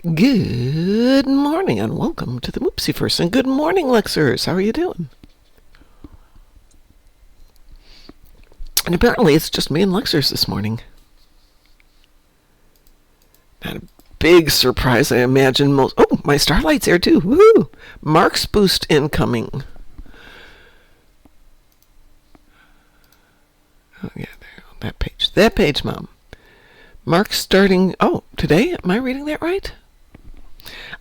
Good morning and welcome to the Moopsyverse. And good morning, Lexers. How are you doing? And apparently it's just me and Lexers this morning. Not a big surprise, I imagine. Oh, my Starlight's there too. Woohoo! Mark's boost incoming. Oh, yeah, there on that page. That page, Mom. Mark's starting... Oh, today? Am I reading that right?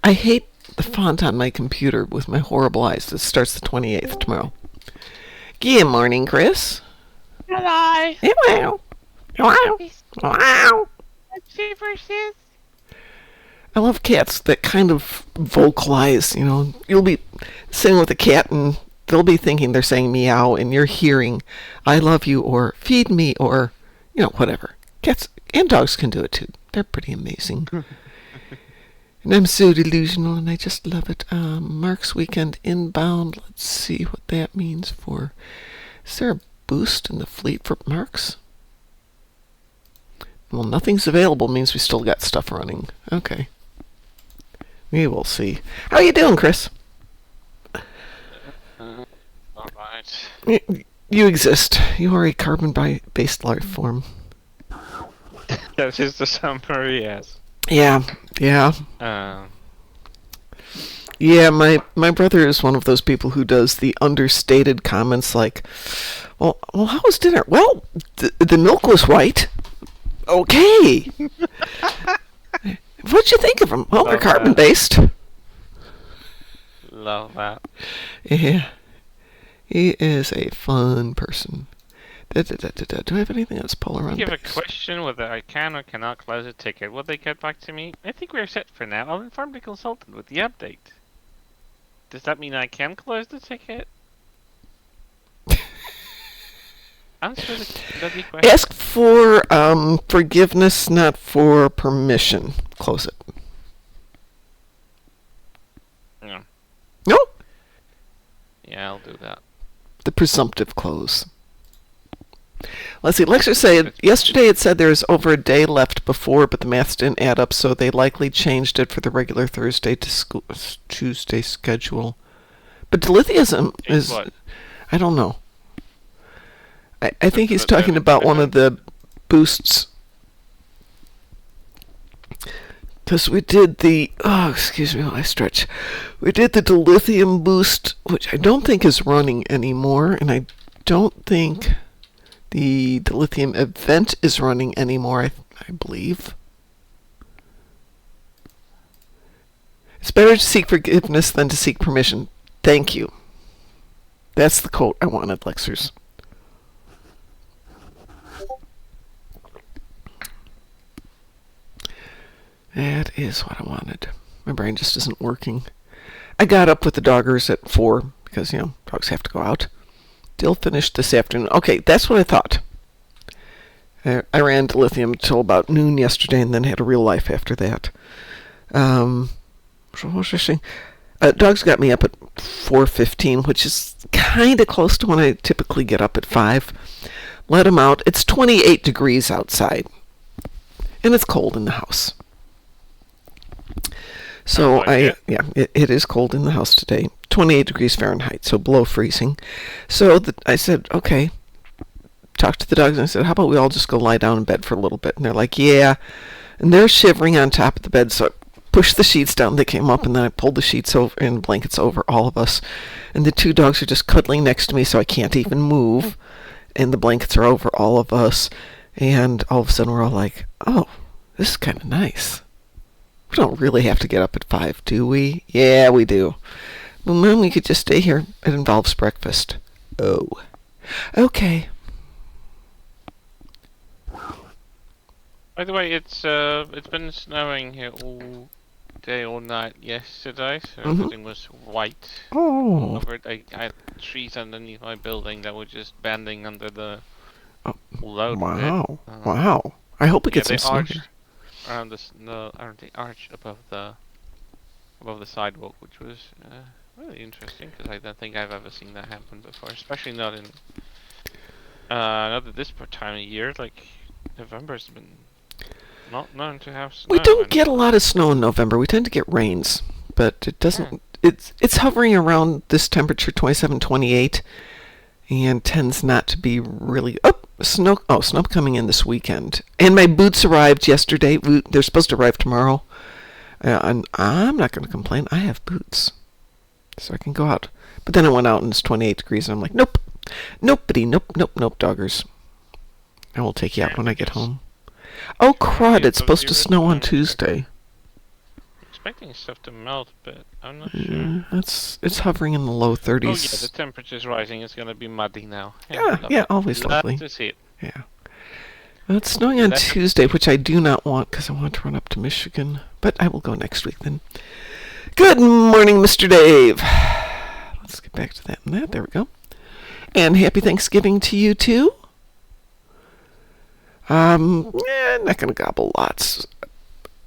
I hate the font on my computer with my horrible eyes. It starts the 28th tomorrow. Good morning, Kris. Hello. Hello. Hello. Hello. Moopsyverse. I love cats that kind of vocalize, you know. You'll be sitting with a cat and they'll be thinking they're saying meow and you're hearing I love you or feed me or, you know, whatever. Cats and dogs can do it too. They're pretty amazing. And I'm so delusional, and I just love it. Mark's weekend inbound. Let's see what that means for... Is there a boost in the fleet for Mark's? Well, nothing's available means we still got stuff running. Okay. We will see. How are you doing, Kris? All right. You exist. You are a carbon-based life form. That is the summary, yes. Yeah. Yeah, my brother is one of those people who does the understated comments like, well, how was dinner? Well, the milk was white. Okay. What'd you think of them? Well, they're carbon-based. Love that. Yeah. He is a fun person. Do I have anything else pull around? You have a question whether I can or cannot close a ticket. Will they get back to me? I think we're set for now. I'll inform the consultant with the update. Does that mean I can close the ticket? Answer the bloody question. Ask for forgiveness, not for permission. Close it. No. No? Yeah, I'll do that. The presumptive close. Let's see. Lexer said yesterday it said there's over a day left before, but the maths didn't add up, so they likely changed it for the regular Thursday to Tuesday schedule. But dilithium is... What? I don't know. I think he's talking about one of the boosts. Because we did the... Oh, excuse me while I stretch. We did the dilithium boost, which I don't think is running anymore, and I don't think... The dilithium event is running anymore, I believe. It's better to seek forgiveness than to seek permission. Thank you. That's the quote I wanted, Lexers. That is what I wanted. My brain just isn't working. I got up with the doggers at 4 because, you know, dogs have to go out. Still finished this afternoon. Okay, that's what I thought. I ran dilithium until about noon yesterday and then had a real life after that. So what was I saying? Dogs got me up at 4:15, which is kind of close to when I typically get up at 5. Let them out. It's 28 degrees outside. And it's cold in the house. So it is cold in the house today. 28 degrees Fahrenheit, so below freezing. So I said, okay. Talked to the dogs and I said, how about we all just go lie down in bed for a little bit? And they're like, yeah. And they're shivering on top of the bed, so I pushed the sheets down. They came up and then I pulled the sheets over and blankets over all of us. And the 2 dogs are just cuddling next to me, so I can't even move. And the blankets are over all of us. And all of a sudden we're all like, oh, this is kind of nice. We don't really have to get up at 5, do we? Yeah, we do. Well, Mom, we could just stay here. It involves breakfast. Oh. Okay. By the way, it's been snowing here all day, all night yesterday, so everything was white. Oh. I had trees underneath my building that were just bending under the load. Wow. Wow. I hope it gets some snow here. Around the arch above the sidewalk, which was really interesting because I don't think I've ever seen that happen before, especially not at this time of year. Like November's been not known to have snow. We don't get a lot of snow in November. We tend to get rains, but it doesn't. It's hovering around this temperature, 27, 28, and tends not to be really. Snow coming in this weekend. And my boots arrived yesterday. They're supposed to arrive tomorrow. And I'm not going to complain. I have boots, so I can go out. But then I went out and it's 28 degrees, and I'm like, nope, doggers. I will take you out when I get home. Oh, crud, it's supposed to snow on Tuesday. Expecting stuff to melt, but I'm not sure. It's hovering in the low 30s. Oh yeah, the temperature's rising. It's gonna be muddy now. Yeah, always lovely. Love to see it. Yeah. Well, it's snowing on Tuesday, which I do not want because I want to run up to Michigan. But I will go next week then. Good morning, Mr. Dave. Let's get back to that and that. There we go. And happy Thanksgiving to you too. Not gonna gobble lots.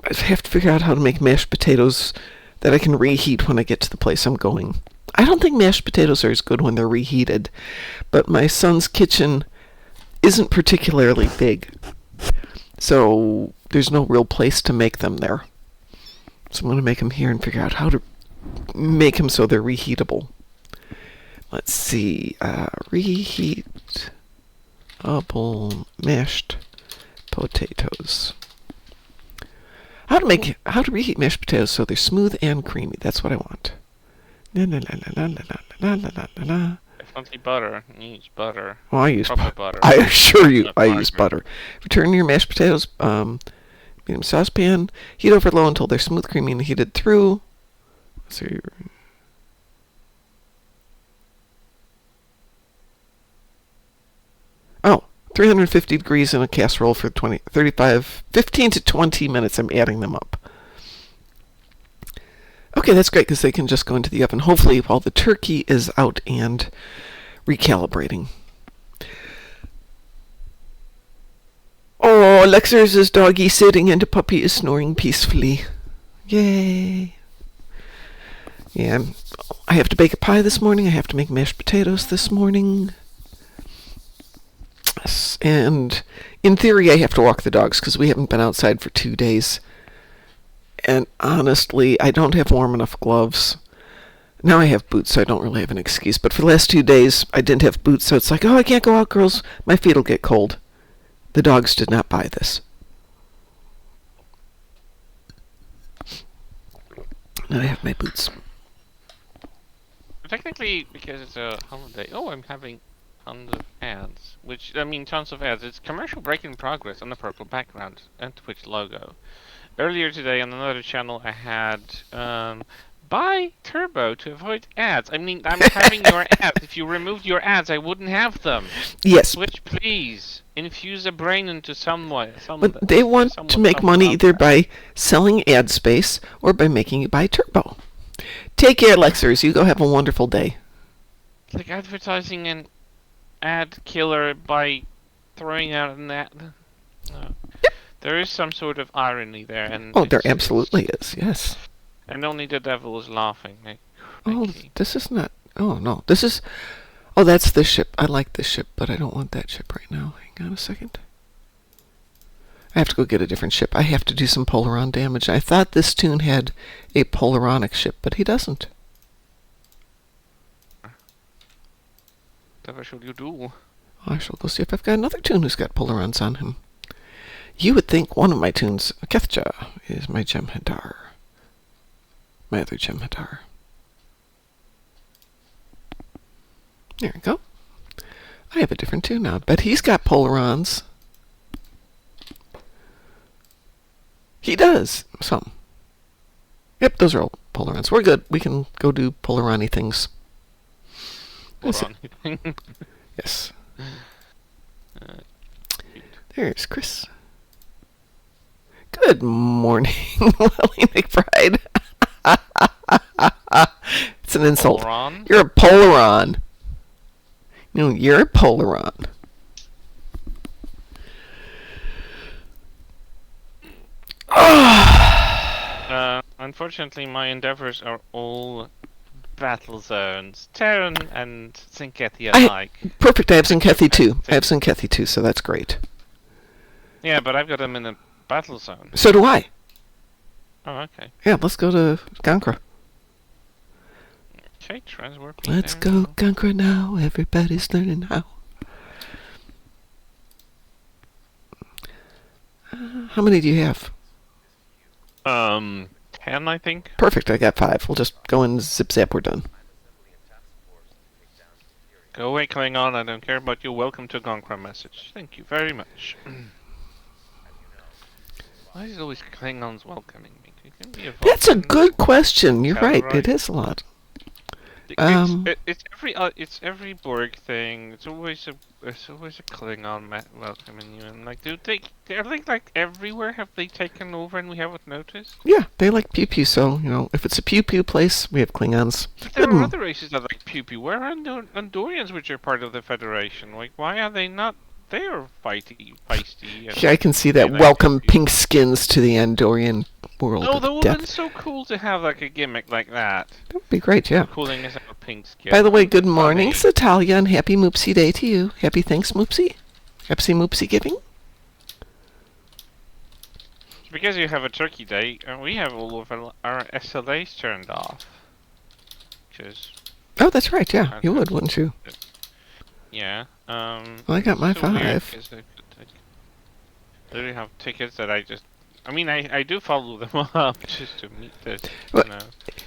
I have to figure out how to make mashed potatoes that I can reheat when I get to the place I'm going. I don't think mashed potatoes are as good when they're reheated, but my son's kitchen isn't particularly big, so there's no real place to make them there. So I'm going to make them here and figure out how to make them so they're reheatable. Let's see, reheatable mashed potatoes. How to reheat mashed potatoes so they're smooth and creamy. That's what I want. La la la la la la la la la la. Fancy butter. Use butter. Well, I use butter. I assure you, I use butter. Return your mashed potatoes, medium saucepan. Heat over low until they're smooth, creamy, and heated through. So 350 degrees in a casserole for 15 to 20 minutes. I'm adding them up. Okay, that's great because they can just go into the oven, hopefully while the turkey is out and recalibrating. Oh, Lexer's is doggy sitting and the puppy is snoring peacefully. Yay. Yeah, I have to bake a pie this morning. I have to make mashed potatoes this morning. And in theory, I have to walk the dogs because we haven't been outside for 2 days. And honestly, I don't have warm enough gloves. Now I have boots, so I don't really have an excuse. But for the last 2 days, I didn't have boots, so it's like, oh, I can't go out, girls. My feet will get cold. The dogs did not buy this. Now I have my boots. Technically, because it's a holiday, I'm having tons of ads. Tons of ads. It's commercial break in progress on the purple background and Twitch logo. Earlier today on another channel I had, buy Turbo to avoid ads. I'm having your ads. If you removed your ads, I wouldn't have them. Yes. Twitch, please, infuse a brain into someone. But they want to make money either by selling ad space or by making you buy Turbo. Take care, Lexers. You go have a wonderful day. Like advertising an ad killer by throwing out an ad. No. There is some sort of irony there, and there absolutely is. Yes. And only the devil is laughing. This is not. Oh no, this is. Oh, that's this ship. I like this ship, but I don't want that ship right now. Hang on a second. I have to go get a different ship. I have to do some Polaron damage. I thought this tune had a Polaronic ship, but he doesn't. What should you do? I shall go see if I've got another tune who's got Polarons on him. You would think one of my tunes, Kethja, is my Jem'Hadar. My other Jem'Hadar. There we go. I have a different tune now, but he's got Polarons. He does. Some. Yep, those are all Polarons. We're good. We can go do Polarani things. Yes. There's Kris. Good morning, Lily McBride. It's an insult. Polaron? You're a Polaron. No, you're a Polaron. Unfortunately, my endeavors are all battle zones. Terran and Zinkethi alike. Perfect, I have Zinkethi too. So that's great. Yeah, but I've got them in a battle zone. So do I. Oh, okay. Yeah, let's go to Gankra. Okay, transwarping. Let's there go now. Gankra now. Everybody's learning how. How many do you have? 10, I think. Perfect, I got 5. We'll just go and zip zap, we're done. Go away, Klingon. I don't care about you. Welcome to Gonkra message. Thank you very much. Why is it always Klingons welcoming me? You can be a That's a Vulcan, good question. You're right, Calorite. it is a lot. It's every Borg thing. It's always a Klingon welcoming you, and like, they're like everywhere. Have they taken over and we haven't noticed? Yeah, they like pew-pew, so, if it's a pew-pew place, we have Klingons. But there are other races that like pew-pew. Where are Andorians, which are part of the Federation? Like, why are they not? They are feisty. And Yeah, I can see that. like Welcome pew-pew. pink skins to the Andorian world Oh, that of would have been death. so cool to have like a gimmick like that. That would be great, yeah. Cooling us out pink skin. By the way, good morning, Funny. Setalia, and happy Moopsy Day to you. Happy ThanksMoopsy. Happy Moopsy giving. Because you have a turkey day, and we have all of our SLAs turned off. Because, Oh, that's right, yeah. You would, wouldn't you? yeah, Well, I got my it's so weird 5. 'cause I literally have tickets that I do follow them up just to meet this, Well, you know.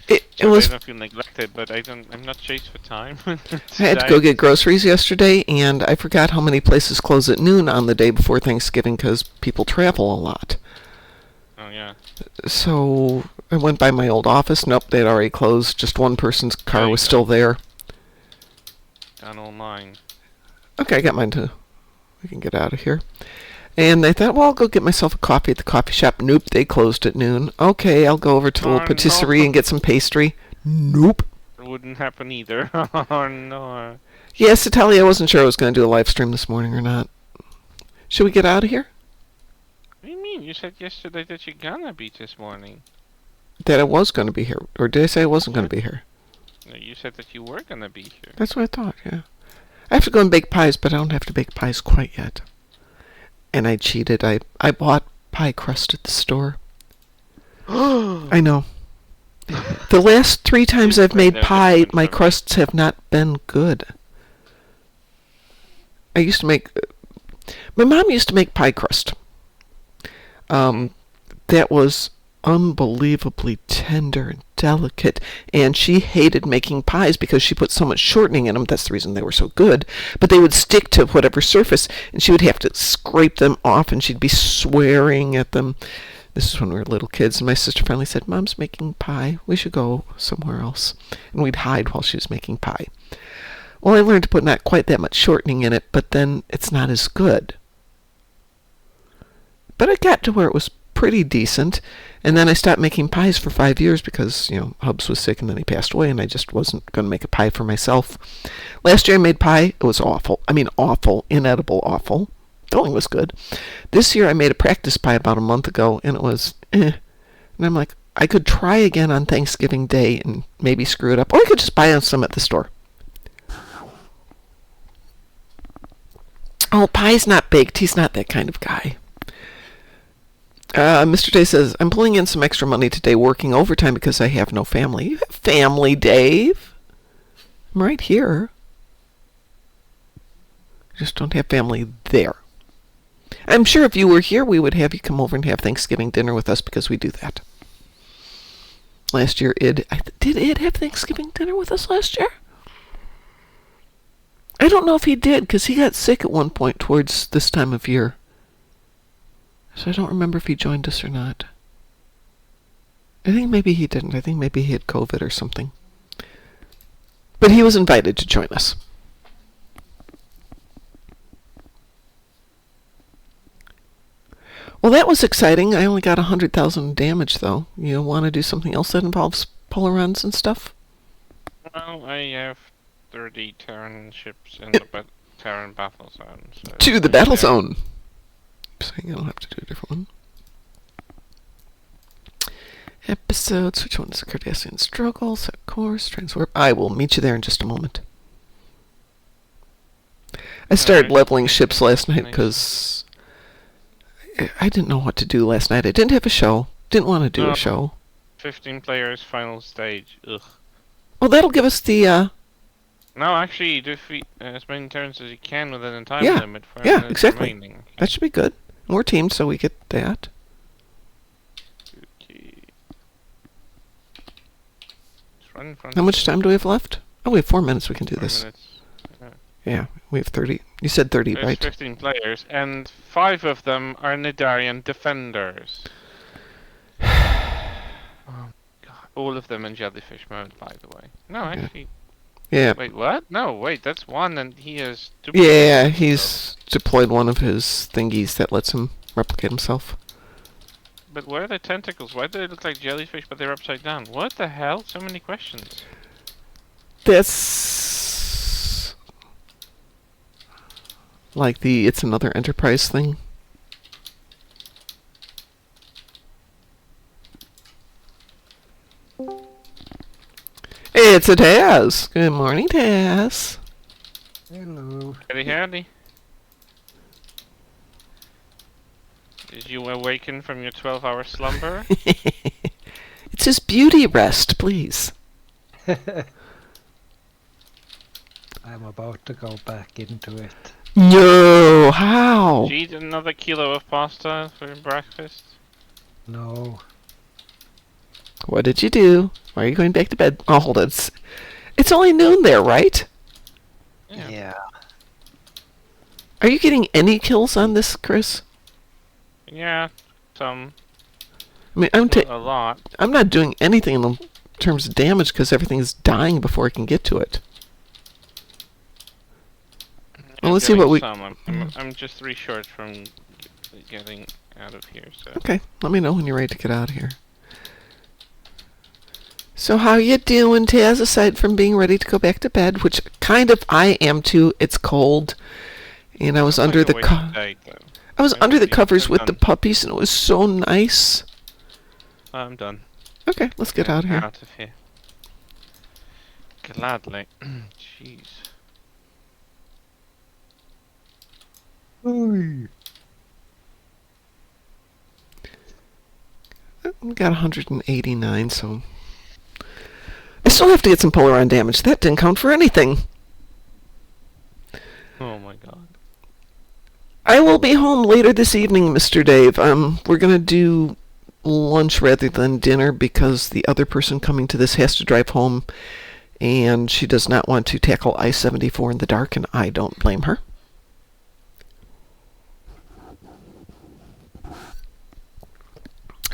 It So was... I don't feel neglected, but I'm not chased for time. I had to go get groceries yesterday, and I forgot how many places close at noon on the day before Thanksgiving because people travel a lot. Oh, yeah. So I went by my old office. Nope, they'd already closed. Just one person's car There you was go. still there. Done all mine. Okay, I got mine too. We can get out of here. And I thought, well, I'll go get myself a coffee at the coffee shop. Nope, they closed at noon. Okay, I'll go over to the little Oh, patisserie no. and get some pastry. Nope. It wouldn't happen either. Oh, no. Yes, Setalia, I wasn't sure I was going to do a live stream this morning or not. Should we get out of here? What do you mean? You said yesterday that you're gonna be this morning. That I was going to be here. Or did I say I wasn't going to be here? No, you said that you were gonna be here. That's what I thought, yeah. I have to go and bake pies, but I don't have to bake pies quite yet. And I cheated. I bought pie crust at the store. I know. The last 3 times I've made No pie, different my from me. crusts have not been good. I used to make... My mom used to make pie crust. That was unbelievably tender and delicate, and she hated making pies because she put so much shortening in them. That's the reason they were so good. But they would stick to whatever surface, and she would have to scrape them off, and she'd be swearing at them. This is when we were little kids, and my sister finally said, Mom's making pie. We should go somewhere else. And we'd hide while she was making pie. Well, I learned to put not quite that much shortening in it, but then it's not as good. But I got to where it was pretty decent, and then I stopped making pies for 5 years because, Hubs was sick and then he passed away, and I just wasn't going to make a pie for myself. Last year I made pie. It was awful. I mean, awful. Inedible awful. Filling was good. This year I made a practice pie about a month ago, and it was And I'm like, I could try again on Thanksgiving Day and maybe screw it up, or I could just buy some at the store. Oh, pie's not baked. He's not that kind of guy. Mr. Day says, I'm pulling in some extra money today working overtime because I have no family. You have family, Dave. I'm right here. I just don't have family there. I'm sure if you were here, we would have you come over and have Thanksgiving dinner with us because we do that. Last year, did Id have Thanksgiving dinner with us last year? I don't know if he did because he got sick at one point towards this time of year. So I don't remember if he joined us or not. I think maybe he didn't. I think maybe he had COVID or something. But he was invited to join us. Well, that was exciting. I only got 100,000 damage, though. You want to do something else that involves polarons and stuff? Well, I have 30 Terran ships in the Terran battle zone. So To the battle zone. Saying I don't have to do a different one. Episodes. Which one is the Cardassian struggle? Set course. Transwarp. I will meet you there in just a moment. I started Alright. leveling ships last night because I didn't know what to do last night. I didn't have a show. Didn't want to do No. a show. 15 players, final stage. Ugh. Well, that'll give us the, No, actually, defeat as many turns as you can within a time Yeah. limit for Yeah, minutes exactly. remaining. that should be good. More teams, so we get that. Okay. Just run in front How of much me. time do we have left? Oh, we have 4 minutes. We can do 4 this. minutes. Yeah, we have 30. You said 30, There's right? 15 players, and 5 of them are Nidarian defenders. Oh god. All of them in jellyfish mode, by the way. No, Yeah. actually. Yeah. Wait, what? No, wait, that's one, and he has two. Yeah, he's deployed one of his thingies that lets him replicate himself. But where are the tentacles? Why do they look like jellyfish, but they're upside down? What the hell? So many questions. That's like the It's Another Enterprise thing. It's a Taz. Good morning, Taz. Hello. Howdy. Did you awaken from your 12-hour slumber? It's his beauty rest, please. I'm about to go back into it. No, how? Did you eat another kilo of pasta for breakfast? No. What did you do? Why are you going back to bed? Oh, hold on. It's only noon there, right? Yeah. Are you getting any kills on this, Kris? Yeah, some. I mean, A lot. I'm not doing anything in terms of damage because everything's dying before I can get to it. Well, let's see what we... Some. I'm just 3 short from getting out of here, so... Okay, let me know when you're ready to get out of here. So how you doing, Taz, aside from being ready to go back to bed, which kind of I am too. It's cold, and I was under the I was under the covers with the puppies, and it was so nice. I'm done. Okay, let's get out of here. Out of here. Gladly. Jeez. Oy. We got 189, so... I still have to get some Polaron damage. That didn't count for anything. Oh my god. I will be home later this evening, Mr. Dave. We're gonna do lunch rather than dinner because the other person coming to this has to drive home, and she does not want to tackle I-74 in the dark, and I don't blame her.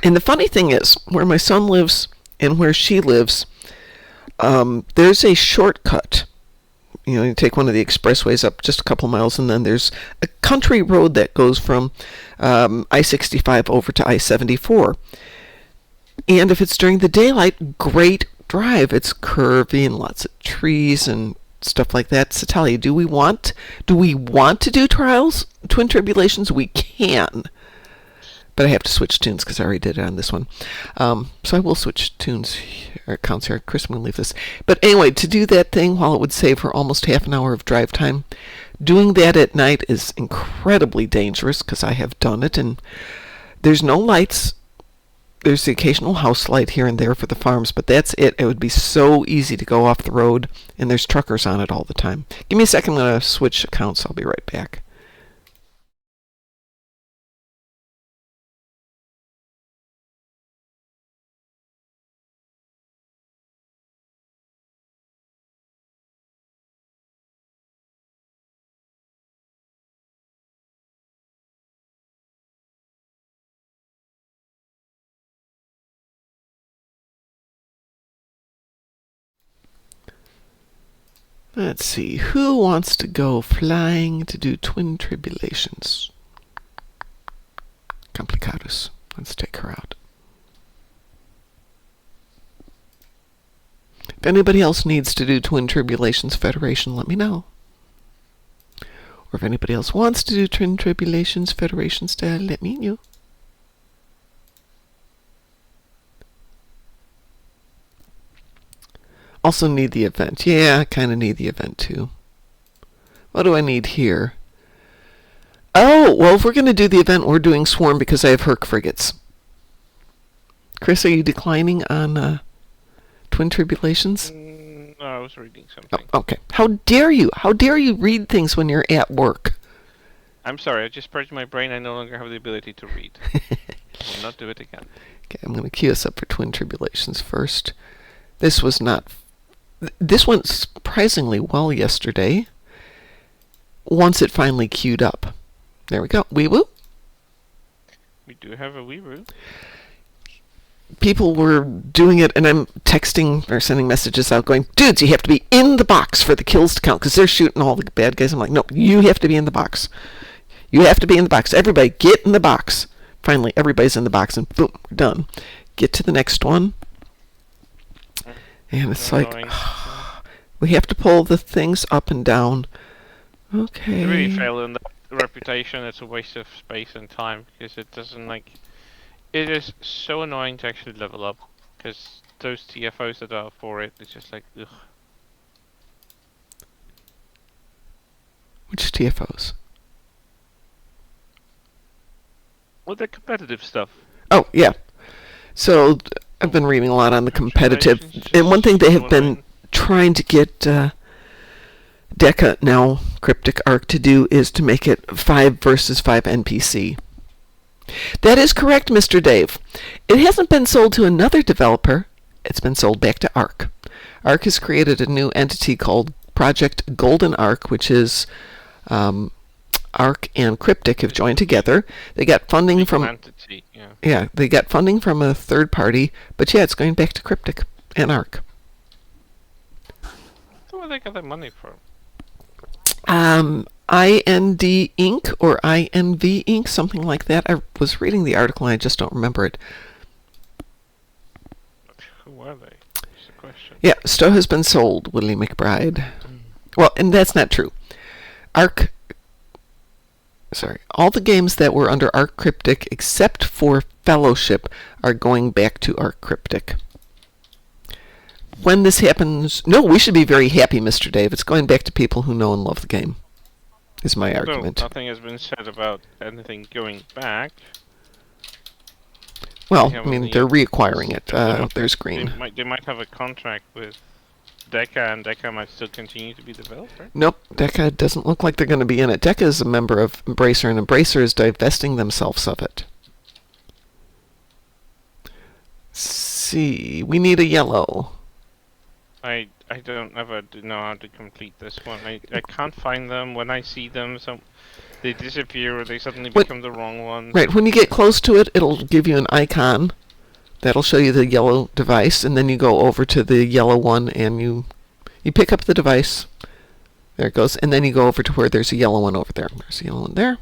And the funny thing is, where my son lives and where she lives, there's a shortcut. You know, you take one of the expressways up just a couple miles, and then there's a country road that goes from I-65 over to I-74. And if it's during the daylight, great drive. It's curvy and lots of trees and stuff like that. Setalia, do we want to do trials, twin tribulations? We can. But I have to switch tunes because I already did it on this one. So I will switch tunes or accounts here. Kris, I'm going to leave this. But anyway, to do that thing, while it would save her almost half an hour of drive time, doing that at night is incredibly dangerous because I have done it. And there's no lights. There's the occasional house light here and there for the farms, but that's it. It would be so easy to go off the road, and there's truckers on it all the time. Give me a second. I'm going to switch accounts. I'll be right back. Let's see, who wants to go flying to do twin tribulations? Complicados. Let's take her out. If anybody else needs to do Twin Tribulations Federation, let me know. Or if anybody else wants to do Twin Tribulations Federation style, let me know. Also need the event. Yeah, I kind of need the event too. What do I need here? Oh, well, if we're going to do the event, we're doing Swarm because I have Herc frigates. Kris, are you declining on Twin Tribulations? No, I was reading something. Oh, okay. How dare you? How dare you read things when you're at work? I'm sorry, I just purged my brain. I no longer have the ability to read. I will not do it again. Okay, I'm going to queue us up for Twin Tribulations first. This was not... This went surprisingly well yesterday. Once it finally queued up. There we go. Wee woo. We do have a Weeru. People were doing it, and I'm texting or sending messages out going, dudes, you have to be in the box for the kills to count, because they're shooting all the bad guys. I'm like, no, you have to be in the box. You have to be in the box. Everybody, get in the box. Finally, everybody's in the box, and boom, we're done. Get to the next one. And it's like, we have to pull the things up and down. Okay. They really fail in the reputation. It's a waste of space and time, because it doesn't, like... It is so annoying to actually level up, because those TFOs that are for it, it's just like, ugh. Which TFOs? Well, the competitive stuff. Oh, yeah. So, I've been reading a lot on the competitive, and one thing they have been trying to get Deca, now Cryptic Arc, to do is to make it 5 versus 5 NPC. That is correct, Mr. Dave. It hasn't been sold to another developer. It's been sold back to Arc. Arc has created a new entity called Project Golden Arc, which is Arc and Cryptic have joined together. They got funding from Entity, yeah. Yeah, they got funding from a third party, but yeah, it's going back to Cryptic and Arc. So what they got that money for? IND Inc. or INV Inc., something like that. I was reading the article and I just don't remember it. Who are they? That's the question. Yeah, Stowe has been sold, Willie McBride. Well, and that's not true. All the games that were under Arc Cryptic, except for Fellowship, are going back to Arc Cryptic. When this happens... No, we should be very happy, Mr. Dave. It's going back to people who know and love the game, is my argument. Nothing has been said about anything going back. Well, I mean, they're reacquiring it. There's green. They might have a contract with Deca, and Deca might still continue to be developer. Nope, Deca doesn't look like they're going to be in it. Deca is a member of Embracer, and Embracer is divesting themselves of it. See, we need a yellow. I don't ever know how to complete this one. I can't find them. When I see them, they disappear or they suddenly become the wrong ones. Right, when you get close to it, it'll give you an icon. That'll show you the yellow device, and then you go over to the yellow one and you pick up the device. There it goes, and then you go over to where there's a yellow one over there. There's a yellow one there.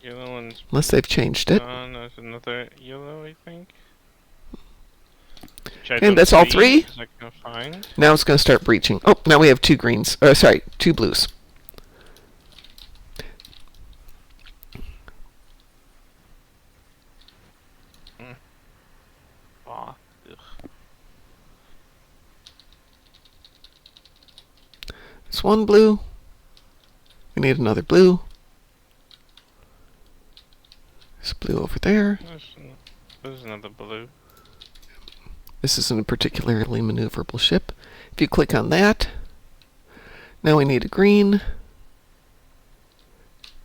Yellow one's... Unless they've changed it. There's another yellow, I think. And that's all three? I can find. Now it's going to start breaching. Oh, now we have 2 greens. Two blues. Oh, It's 1 blue. We need another blue. There's blue over there. There's another blue. This isn't a particularly maneuverable ship. If you click on that, now we need a green.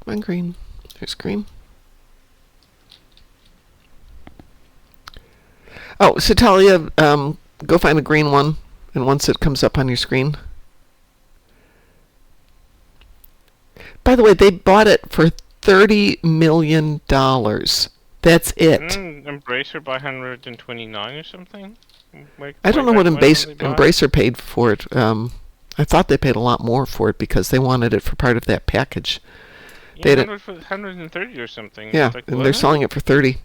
Come on, green. There's green. Oh, Setalia, go find a green one, and once it comes up on your screen. By the way, they bought it for $30 million. That's it. Embracer by 129 or something? I don't know what Embracer paid for it. I thought they paid a lot more for it because they wanted it for part of that package. Yeah, 130 or something. Yeah, and they're selling it for 30.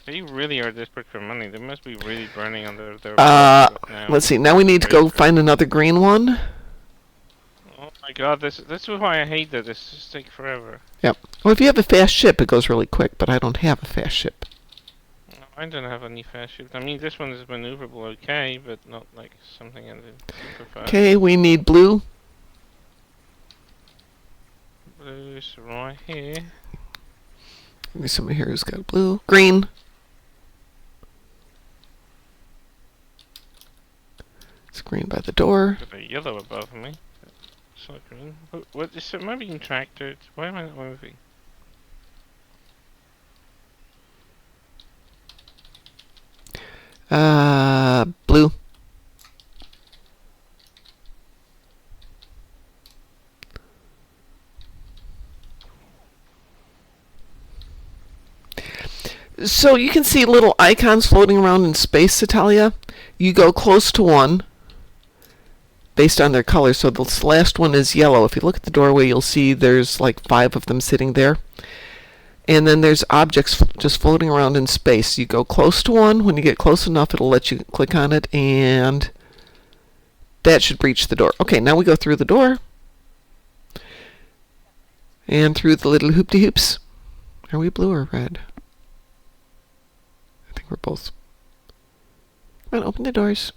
They really are desperate for money. They must be really burning under their... Let's see. Now we need to go find another green one. Oh my god, this is why I hate that. This just takes forever. Yep. Well, if you have a fast ship, it goes really quick, but I don't have a fast ship. No, I don't have any fast ships. I mean, this one is maneuverable okay, but not, like, something I did super fast. Okay, we need blue. We need another blue. Blue's right here. Give me somebody here who's got blue. Green. It's green by the door. Got a yellow above me. It's not green. What is it? Am I being tractored? Why am I not moving? Blue. So you can see little icons floating around in space, Setalia. You go close to one based on their color. So this last one is yellow. If you look at the doorway, you'll see there's like 5 of them sitting there. And then there's objects just floating around in space. You go close to one. When you get close enough, it'll let you click on it, and that should breach the door. Okay, now we go through the door. And through the little hoop-de-hoops. Are we blue or red? I think we're both. Come on, open the doors.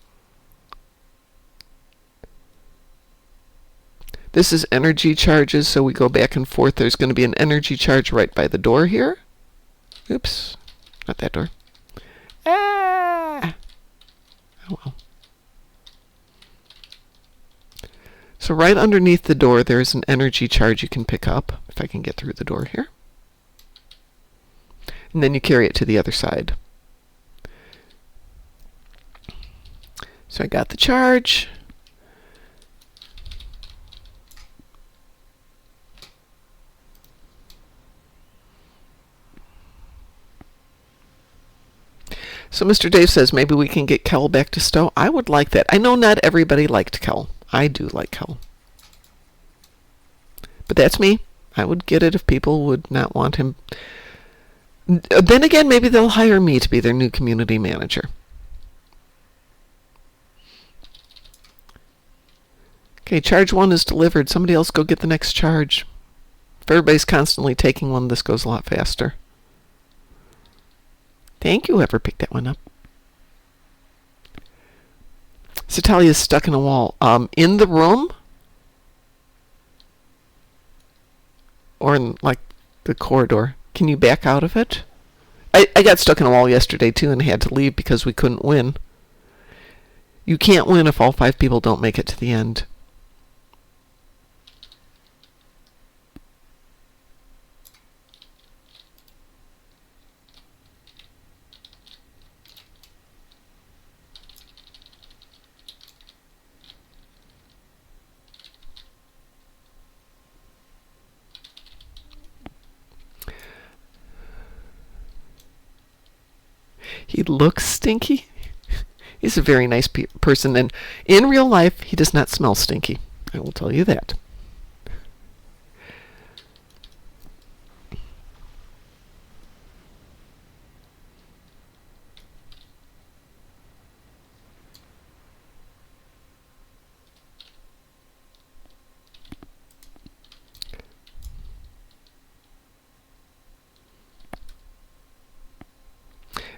This is energy charges, so we go back and forth. There's going to be an energy charge right by the door here. Oops, not that door. Ah! Oh well. So right underneath the door, there's an energy charge you can pick up, if I can get through the door here. And then you carry it to the other side. So I got the charge. So Mr. Dave says maybe we can get Kel back to Stowe. I would like that. I know not everybody liked Kel. I do like Kel. But that's me. I would get it if people would not want him. Then again, maybe they'll hire me to be their new community manager. Okay, charge 1 is delivered. Somebody else go get the next charge. If everybody's constantly taking one, this goes a lot faster. Thank you, whoever picked that one up. Setalia is stuck in a wall. In the room? Or in, like, the corridor? Can you back out of it? I got stuck in a wall yesterday, too, and had to leave because we couldn't win. You can't win if all 5 people don't make it to the end. He looks stinky. He's a very nice person, and in real life, he does not smell stinky. I will tell you that.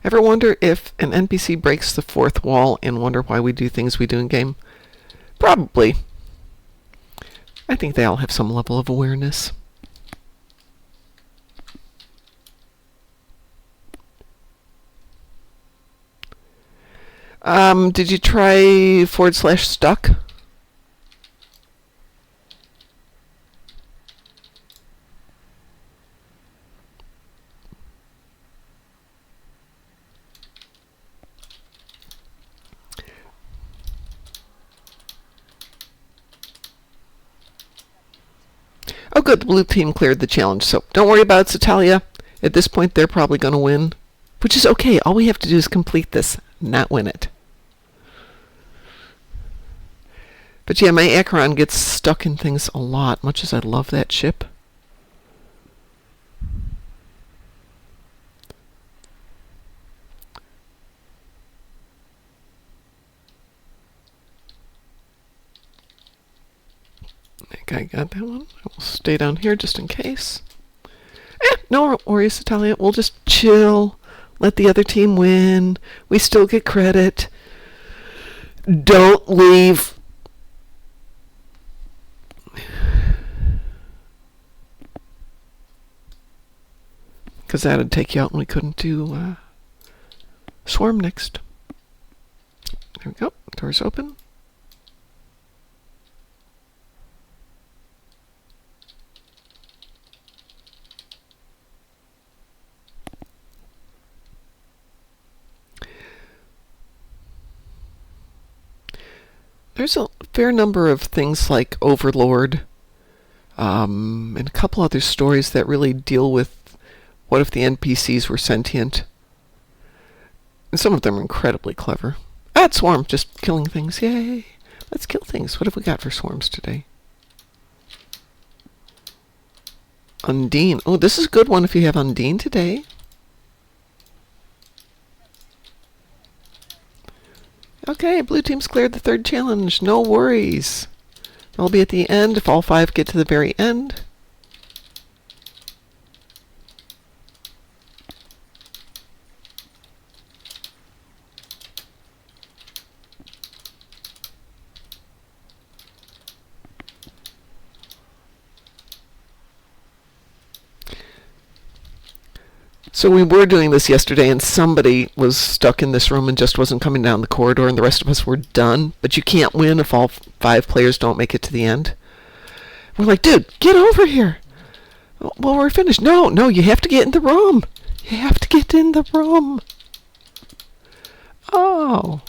Ever wonder if an NPC breaks the 4th wall and wonder why we do things we do in game? Probably. I think they all have some level of awareness. Did you try /stuck? Oh good, the blue team cleared the challenge, so don't worry about it, Setalia. At this point, they're probably going to win. Which is okay, all we have to do is complete this, not win it. But yeah, my Acheron gets stuck in things a lot, much as I love that ship. I got that one. I will stay down here just in case. No worries, Setalia. We'll just chill. Let the other team win. We still get credit. Don't leave. Because that'd take you out and we couldn't do swarm next. There we go. Doors open. There's a fair number of things like Overlord, and a couple other stories that really deal with what if the NPCs were sentient. And some of them are incredibly clever. It's Swarm, just killing things. Yay! Let's kill things. What have we got for swarms today? Undine. Oh, this is a good one if you have Undine today. Okay, blue team's cleared the third challenge. No worries. I'll be at the end if all 5 get to the very end. So we were doing this yesterday, and somebody was stuck in this room and just wasn't coming down the corridor, and the rest of us were done. But you can't win if all 5 players don't make it to the end. We're like, dude, get over here. Well, we're finished. No, you have to get in the room. You have to get in the room. Oh.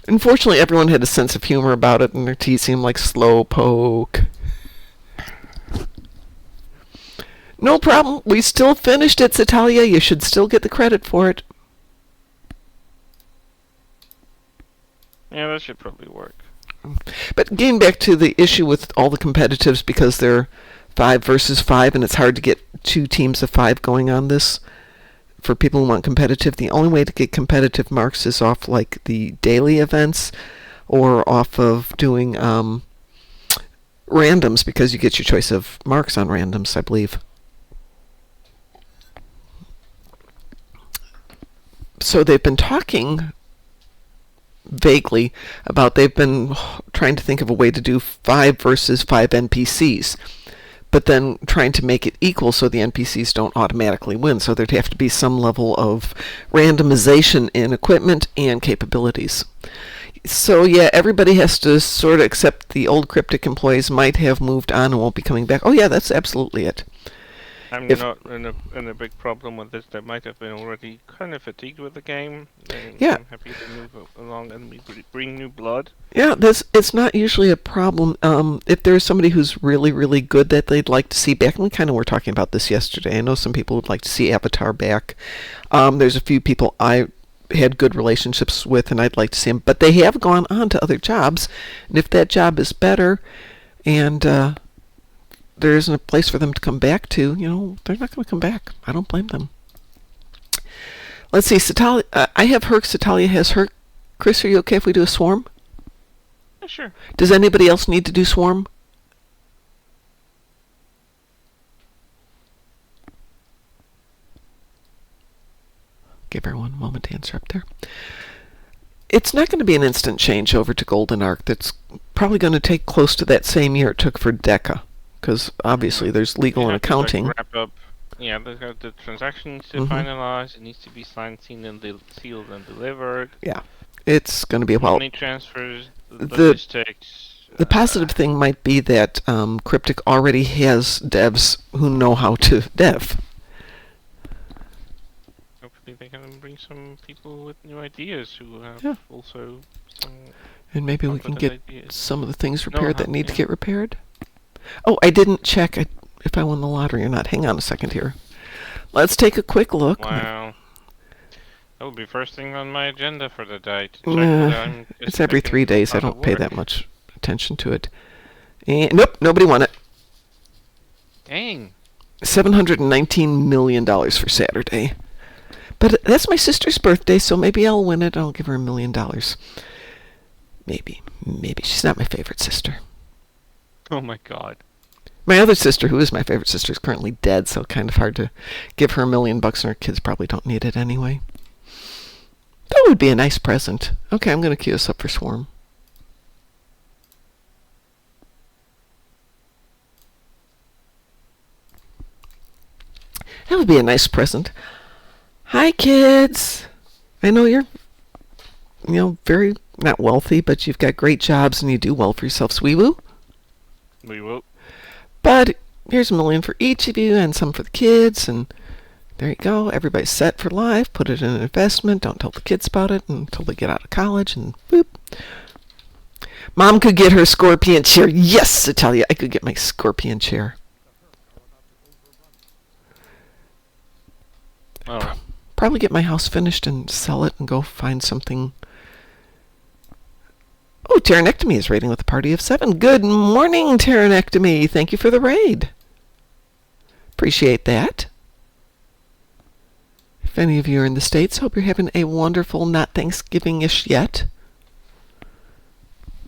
Unfortunately, everyone had a sense of humor about it, and they're teasing him like slow poke. No problem. We still finished it, Setalia. You should still get the credit for it. Yeah, that should probably work. But getting back to the issue with all the competitives, because they're 5 versus 5, and it's hard to get 2 teams of 5 going on this. For people who want competitive, the only way to get competitive marks is off like the daily events, or off of doing randoms, because you get your choice of marks on randoms, I believe. So they've been talking vaguely about, they've been trying to think of a way to do 5 versus 5 NPCs, but then trying to make it equal so the NPCs don't automatically win. So there'd have to be some level of randomization in equipment and capabilities. So yeah, everybody has to sort of accept the old cryptic employees might have moved on and won't be coming back. Oh yeah, that's absolutely it. I'm not in a big problem with this. They might have been already kind of fatigued with the game. Yeah. I'm happy to move along and bring new blood. Yeah, it's not usually a problem. If there's somebody who's really, really good that they'd like to see back, and we kind of were talking about this yesterday. I know some people would like to see Avatar back. There's a few people I had good relationships with, and I'd like to see them, but they have gone on to other jobs, and if that job is better, and there isn't a place for them to come back to, they're not going to come back. I don't blame them. Let's see, Setalia. I have her. Setalia has her. Kris, are you okay if we do a swarm? Yeah, sure. Does anybody else need to do swarm? Give everyone a moment to answer up there. It's not going to be an instant change over to Golden Ark. That's probably going to take close to that same year it took for Deca. Because obviously there's legal and accounting. Wrap up. Yeah, the transaction needs to finalize. It needs to be signed, sealed, and delivered. Yeah, it's going to be a while. Money transfers, logistics. The positive thing might be that Cryptic already has devs who know how to dev. Hopefully they can bring some people with new ideas who have also some. And maybe we can get some of the things repaired that need to get repaired. Oh, I didn't check if I won the lottery or not. Hang on a second here. Let's take a quick look. Wow. That would be first thing on my agenda for the day. To check it's every 3 days. I don't pay that much attention to it. And nope, nobody won it. Dang. $719 million for Saturday. But that's my sister's birthday, so maybe I'll win it. I'll give her $1 million. Maybe. She's not my favorite sister. Oh my god. My other sister, who is my favorite sister, is currently dead, so kind of hard to give her $1 million, and her kids probably don't need it anyway. That would be a nice present. Okay, I'm going to queue us up for Swarm. That would be a nice present. Hi, kids. I know you're, very not wealthy, but you've got great jobs and you do well for yourself, Sweewoo. We will. But here's $1 million for each of you and some for the kids, and there you go. Everybody's set for life. Put it in an investment. Don't tell the kids about it until they get out of college, and boop. Mom could get her scorpion chair. Yes, Setalia, I could get my scorpion chair. Oh. Probably get my house finished and sell it and go find something. Oh, TerranEctomy is raiding with a party of 7. Good morning, TerranEctomy. Thank you for the raid. Appreciate that. If any of you are in the States, hope you're having a wonderful, not Thanksgiving-ish yet.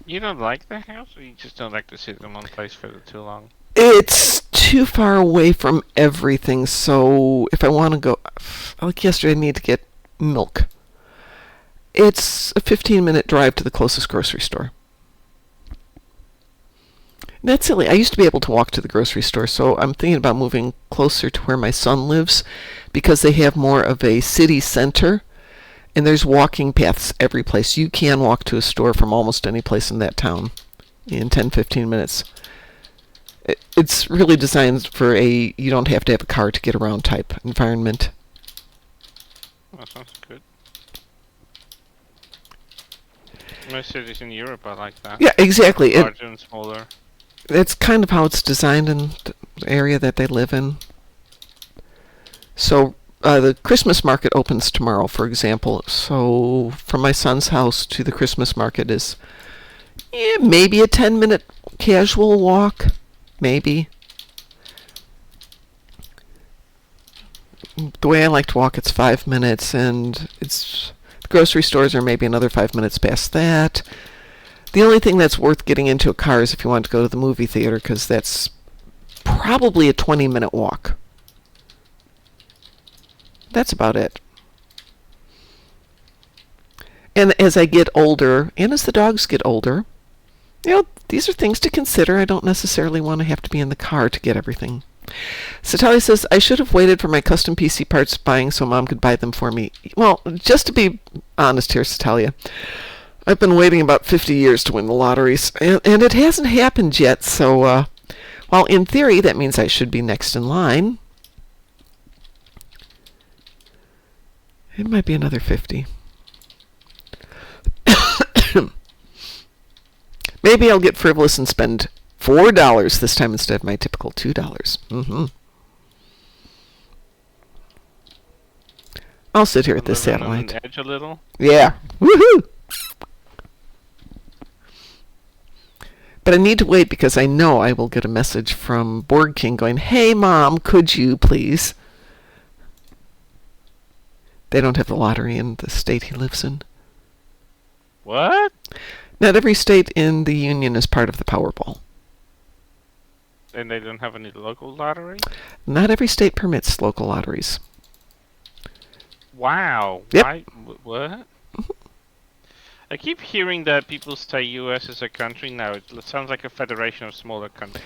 You don't like the house, or you just don't like to sit in one place for too long? It's too far away from everything, so if I want to go, like yesterday, I need to get milk. It's a 15-minute drive to the closest grocery store. That's silly. I used to be able to walk to the grocery store, so I'm thinking about moving closer to where my son lives because they have more of a city center, and there's walking paths every place. You can walk to a store from almost any place in that town in 10-15 minutes. It's really designed for a you don't have to have a car to get around type environment. That sounds good. Most cities in Europe are like that. Yeah, exactly. Larger and smaller. That's kind of how it's designed in the area that they live in. So the Christmas market opens tomorrow, for example. So from my son's house to the Christmas market is maybe a 10-minute casual walk. Maybe. The way I like to walk, it's 5 minutes, and the grocery stores are maybe another 5 minutes past that. The only thing that's worth getting into a car is if you want to go to the movie theater, because that's probably a 20-minute walk. That's about it. And as I get older, and as the dogs get older, these are things to consider. I don't necessarily want to have to be in the car to get everything. Setalia says, I should have waited for my custom PC parts buying so Mom could buy them for me. Well, just to be honest here, Setalia, I've been waiting about 50 years to win the lotteries, and it hasn't happened yet, so while in theory that means I should be next in line, it might be another 50. Maybe I'll get frivolous and spend $4 this time instead of my typical $2. Mm-hmm. I'll sit here at this satellite. Edge a little. Yeah. Woohoo! But I need to wait because I know I will get a message from Borg King going, hey, Mom, could you please? They don't have the lottery in the state he lives in. What? Not every state in the Union is part of the Powerball. And they don't have any local lottery? Not every state permits local lotteries. Wow. Yep. What? I keep hearing that people say U.S. is a country now. It sounds like a federation of smaller countries.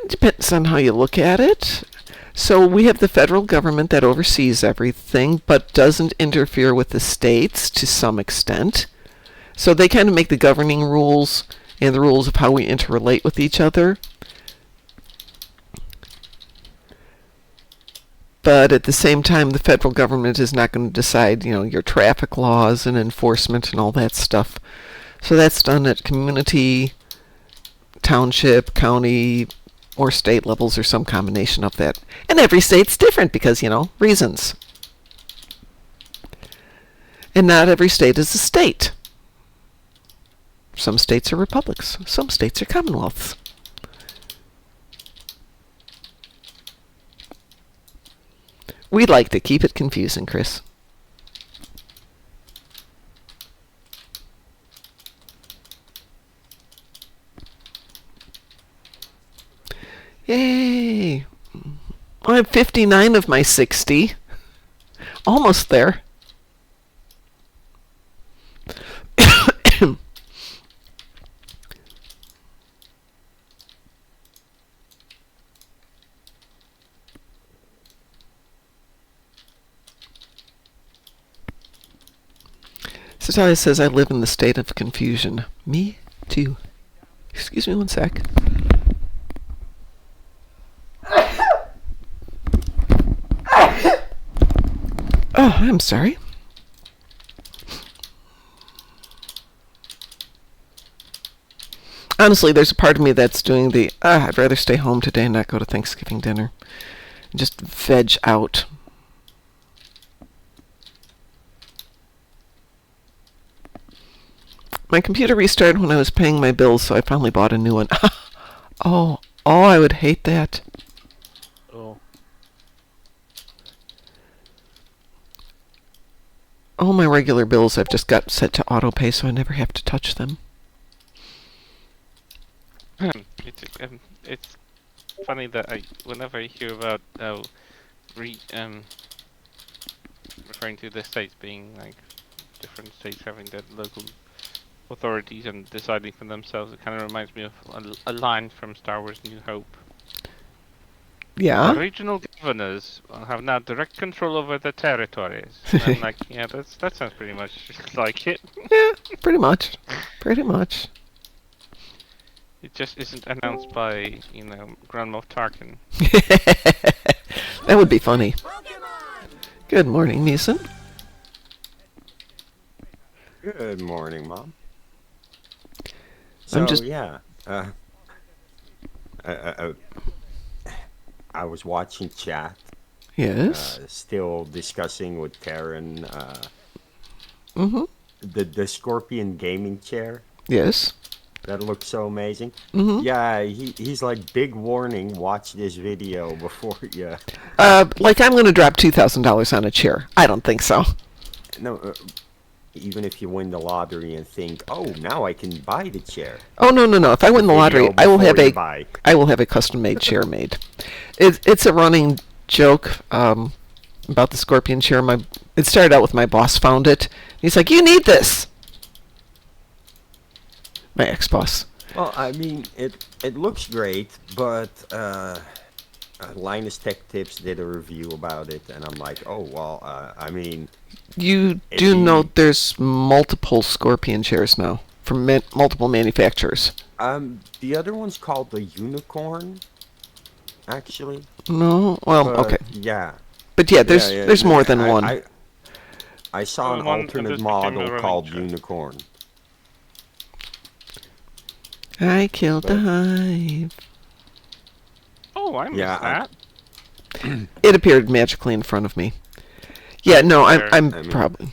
Depends on how you look at it. So we have the federal government that oversees everything, but doesn't interfere with the states to some extent. So they kind of make the governing rules and the rules of how we interrelate with each other. But at the same time, the federal government is not going to decide, your traffic laws and enforcement and all that stuff. So that's done at community, township, county, or state levels, or some combination of that. And every state's different because, reasons. And not every state is a state. Some states are republics. Some states are commonwealths. We like to keep it confusing, Kris. Yay! I have 59 of my 60. Almost there. Setalia says I live in the state of confusion. Me too. Excuse me one sec. Oh, I'm sorry. Honestly, there's a part of me that's doing the, I'd rather stay home today and not go to Thanksgiving dinner. Just veg out. My computer restarted when I was paying my bills, so I finally bought a new one. Oh, I would hate that. Oh. All my regular bills I've just got set to auto pay, so I never have to touch them. It's funny that whenever I hear about referring to the states being like different states having their local authorities and deciding for themselves, it kind of reminds me of a line from Star Wars: New Hope. Yeah? The regional governors have now direct control over the territories. And I'm like, yeah, that sounds pretty much like it. Yeah, pretty much. Pretty much. It just isn't announced by, Grand Moff Tarkin. That would be funny. Good morning, Mewsin. Good morning, Mom. I'm So just- yeah, I was watching chat, Yes? still discussing with Terran Mm-hmm. the Scorpion gaming chair. Yes? That looks so amazing. Mm-hmm. Yeah, he's like, big warning, watch this video before you... Like I'm going to drop $2,000 on a chair. I don't think so. No, even if you win the lottery and think, oh, now I can buy the chair. Oh, no. If I win the lottery, Video I will have before you a buy. I will have a custom-made chair made. It's a running joke about the Scorpion chair. It started out with my boss found it. He's like, "You need this." My ex-boss. Well, I mean, it looks great, but Linus Tech Tips did a review about it, and I'm like, oh, well, I mean... You If do you- know there's multiple Scorpion chairs now from multiple manufacturers. The other one's called the Unicorn, actually. No, well, But, okay, Yeah. but yeah, there's Yeah, there's more than I- one. I saw Oh, an one- alternate this became a model running called joke. Unicorn. I killed the but- hive. Oh, I missed Yeah, that. It appeared magically in front of me. Yeah, no, Fair. I'm I mean- probably.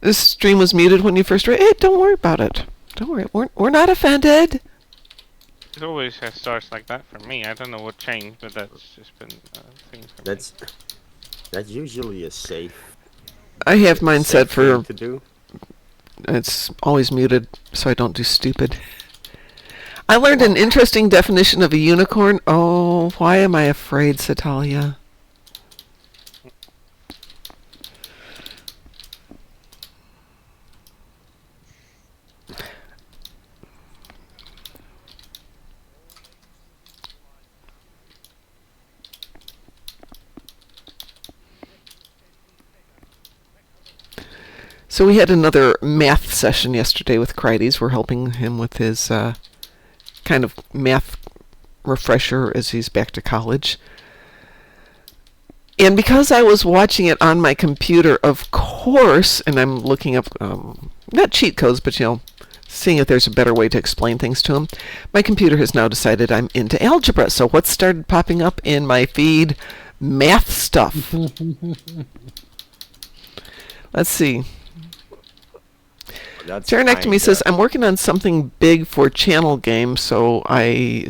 This stream was muted when you first. Hey, don't worry about it. Don't worry. We're not offended. It always has starts like that for me. I don't know what changed, but that's just been a thing for me. That's usually a safe, I have mine set safe thing for. to do. It's always muted, so I don't do stupid. I learned an interesting definition of a unicorn. Oh, why am I afraid, Setalia? So we had another math session yesterday with Crides. We're helping him with his kind of math refresher as he's back to college. And because I was watching it on my computer, of course, and I'm looking up, not cheat codes, but, seeing if there's a better way to explain things to him, my computer has now decided I'm into algebra. So what started popping up in my feed? Math stuff. Let's see. That's TerranEctomy says, I'm working on something big for channel games, so I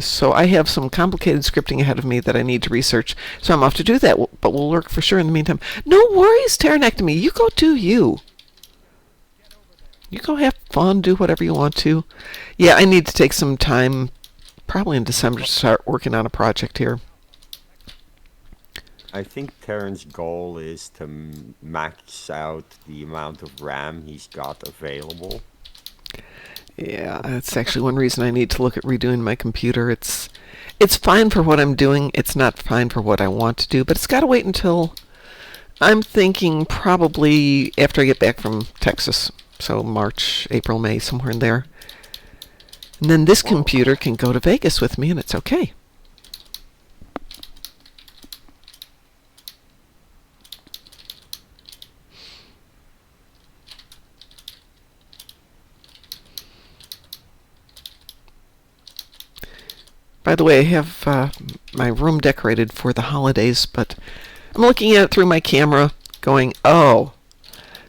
have some complicated scripting ahead of me that I need to research, so I'm off to do that, but we'll work for sure in the meantime. No worries, TerranEctomy, you go do you. You go have fun, do whatever you want to. Yeah, I need to take some time, probably in December, to start working on a project here. I think Terran's goal is to max out the amount of RAM he's got available. Yeah, that's actually one reason I need to look at redoing my computer. It's fine for what I'm doing. It's not fine for what I want to do, but it's got to wait until I'm thinking probably after I get back from Texas. So March, April, May, somewhere in there. And then this computer can go to Vegas with me, and it's okay. By the way, I have my room decorated for the holidays, but I'm looking at it through my camera going, oh,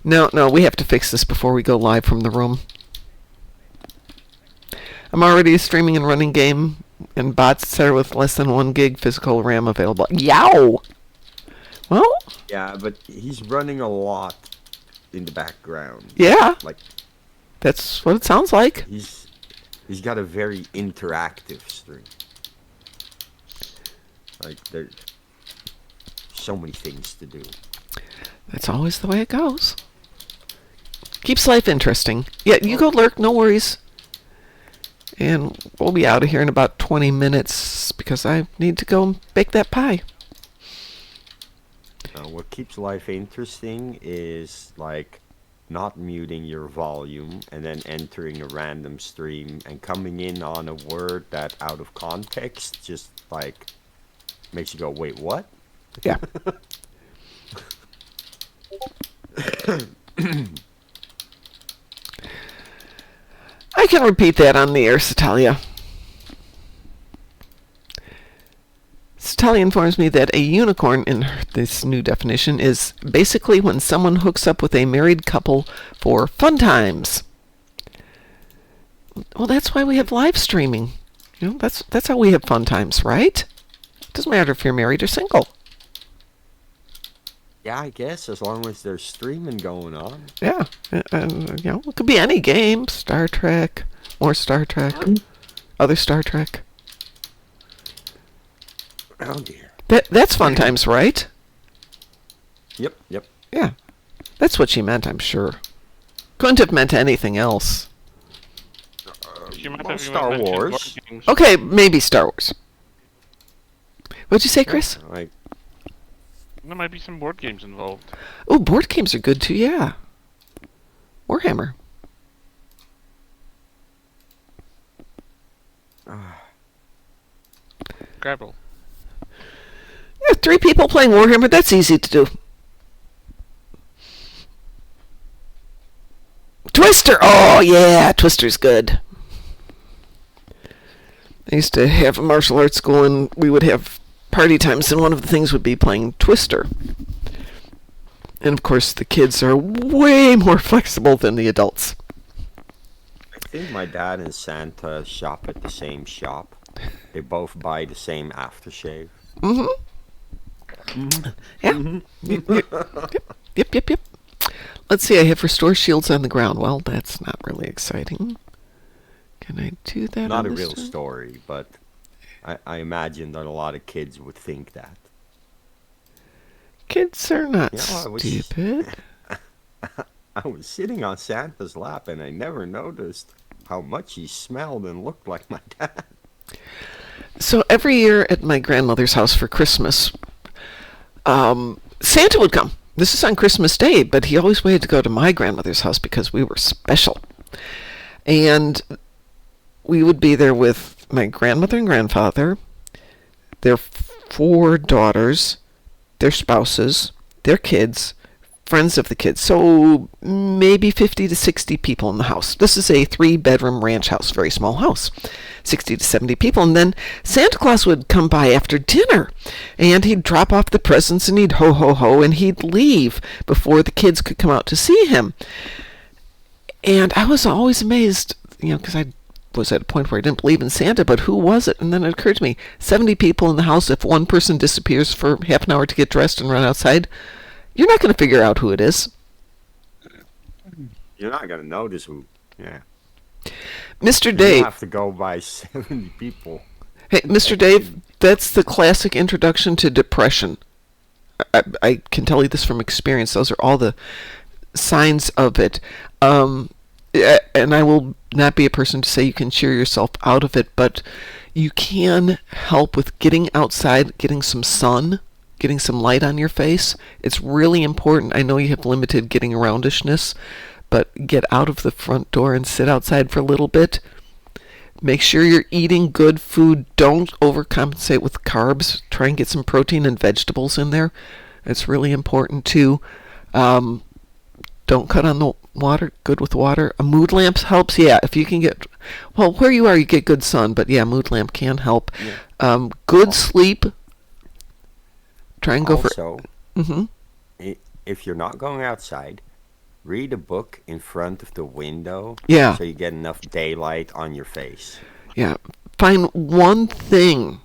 no, we have to fix this before we go live from the room. I'm already streaming and running game, and bots etc. with less than 1 gig physical RAM available. Yow! Well, Yeah, but he's running a lot in the background. yeah, Like, that's what it sounds like. he's got a very interactive stream. Like, there's so many things to do. That's always the way it goes. Keeps life interesting. Yeah, you go lurk, no worries. And we'll be out of here in about 20 minutes because I need to go bake that pie. What keeps life interesting is, like, not muting your volume and then entering a random stream and coming in on a word that, out of context, just, like, makes you go, wait, what? Yeah. I can repeat that on the air, Setalia. Setalia informs me that a unicorn, in this new definition, is basically when someone hooks up with a married couple for fun times. Well, that's why we have live streaming. You know, that's how we have fun times, right? Doesn't matter if you're married or single. Yeah, I guess, as long as there's streaming going on. Yeah, and you know, it could be any game. Star Trek, more Star Trek, other Star Trek. Oh, dear. That's fun times, right? Yep. Yeah, that's what she meant, I'm sure. Couldn't have meant anything else. She might Well, have even Star mentioned board Wars. games. Okay, maybe Star Wars. What'd you say, Kris? Like, There might be some board games involved. Oh, board games are good too, yeah. Warhammer. Scrabble. Yeah, 3 people playing Warhammer, that's easy to do. Twister! Oh, yeah, Twister's good. I used to have a martial arts school, and we would have party times, and one of the things would be playing Twister. And, of course, the kids are way more flexible than the adults. I think my dad and Santa shop at the same shop. They both buy the same aftershave. Yeah. Yep. Let's see, I have restore shields on the ground. Well, that's not really exciting. Can I do that? Not on a this real one? story, but I imagine that a lot of kids would think that. Kids are not Yeah, I was- stupid. I was sitting on Santa's lap and I never noticed how much he smelled and looked like my dad. So every year at my grandmother's house for Christmas, Santa would come. This is on Christmas Day, but he always waited to go to my grandmother's house because we were special. And we would be there with my grandmother and grandfather, their 4 daughters, their spouses, their kids, friends of the kids. So maybe 50 to 60 people in the house. This is a 3-bedroom ranch house, very small house. 60 to 70 people. And then Santa Claus would come by after dinner, and he'd drop off the presents, and he'd ho, ho, ho, and he'd leave before the kids could come out to see him. And I was always amazed, you know, because I was at a point where I didn't believe in Santa, but who was it? And then it occurred to me, 70 people in the house, if one person disappears for half an hour to get dressed and run outside, you're not going to figure out who it is. You're not gonna notice who. Yeah. Mr. You Dave. have to go by 70 people. Hey, Mr. Dave, that's the classic introduction to depression. I can tell you this from experience. Those are all the signs of it. And I will not be a person to say you can cheer yourself out of it, but you can help with getting outside, getting some sun, getting some light on your face. It's really important. I know you have limited getting aroundishness, but get out of the front door and sit outside for a little bit. Make sure you're eating good food. Don't overcompensate with carbs. Try and get some protein and vegetables in there. It's really important too. Don't cut on the water. Good with water. A mood lamp helps. Yeah, if you can get, well, where you are, you get good sun. But yeah, mood lamp can help. Yeah. Good sleep. Try and go Also, for. if you're not going outside, read a book in front of the window. Yeah. So you get enough daylight on your face. Yeah. Find one thing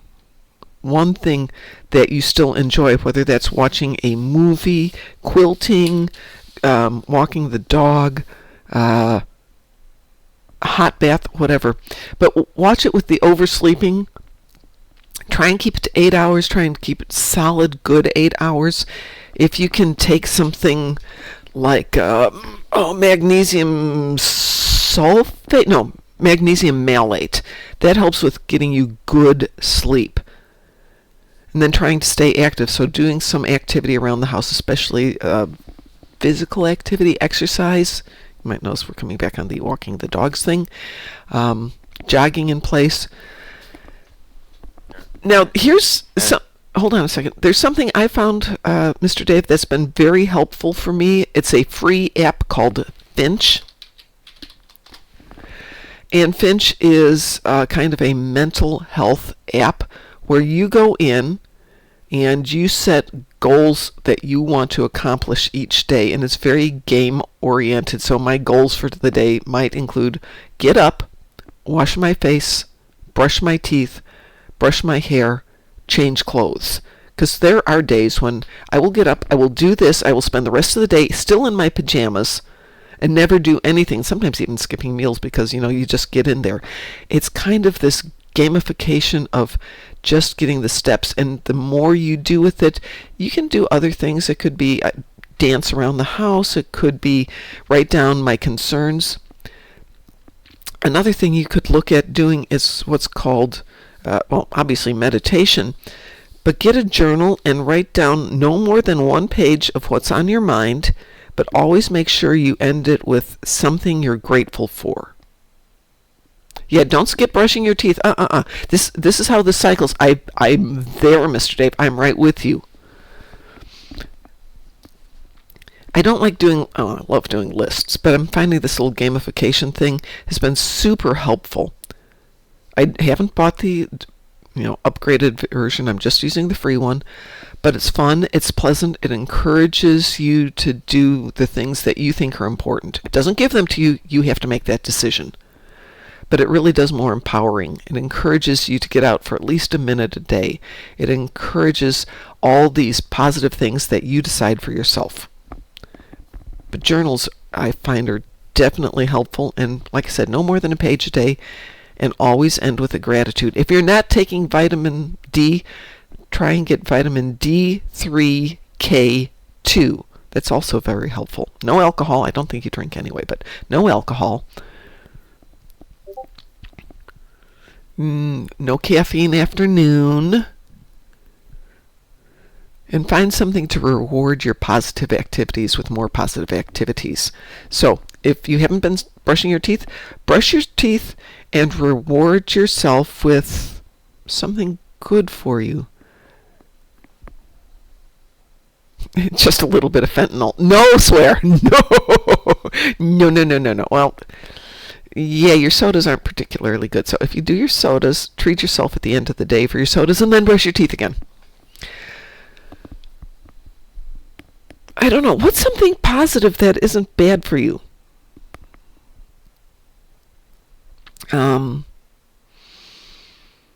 that you still enjoy, whether that's watching a movie, quilting, walking the dog, a hot bath, whatever. But watch it with the oversleeping. Try and keep it to 8 hours. Try and keep it solid, good 8 hours. If you can take something like magnesium sulfate, no, magnesium malate. That helps with getting you good sleep. And then trying to stay active, so doing some activity around the house, especially physical activity, exercise. You might notice we're coming back on the walking the dogs thing. Jogging in place. Now, here's some. Hold on a second. There's something I found, Mr. Dave, that's been very helpful for me. It's a free app called Finch. And Finch is kind of a mental health app where you go in and you set goals that you want to accomplish each day. And it's very game oriented. So my goals for the day might include get up, wash my face, brush my teeth, brush my hair, change clothes. Because there are days when I will get up, I will do this, I will spend the rest of the day still in my pajamas and never do anything, sometimes even skipping meals because, you just get in there. It's kind of this gamification of just getting the steps, and the more you do with it, you can do other things. It could be dance around the house, it could be write down my concerns. Another thing you could look at doing is what's called obviously meditation, but get a journal and write down no more than one page of what's on your mind, but always make sure you end it with something you're grateful for. Yeah, don't skip brushing your teeth. This is how this cycles. I'm there, Mr. Dave. I'm right with you. I don't like doing, I love doing lists, but I'm finding this little gamification thing has been super helpful. I haven't bought the upgraded version. I'm just using the free one, but it's fun, it's pleasant, it encourages you to do the things that you think are important. It doesn't give them to you, you have to make that decision. But it really does more empowering. It encourages you to get out for at least a minute a day. It encourages all these positive things that you decide for yourself. But journals, I find, are definitely helpful, and like I said, no more than a page a day. And always end with a gratitude. If you're not taking vitamin D, try and get vitamin D3K2. That's also very helpful. No alcohol. I don't think you drink anyway, but no alcohol. No caffeine after noon. And find something to reward your positive activities with more positive activities. So, if you haven't been brushing your teeth, brush your teeth and reward yourself with something good for you. Just a little bit of fentanyl. No, swear. No. No. Well, yeah, your sodas aren't particularly good. So if you do your sodas, treat yourself at the end of the day for your sodas and then brush your teeth again. I don't know. What's something positive that isn't bad for you?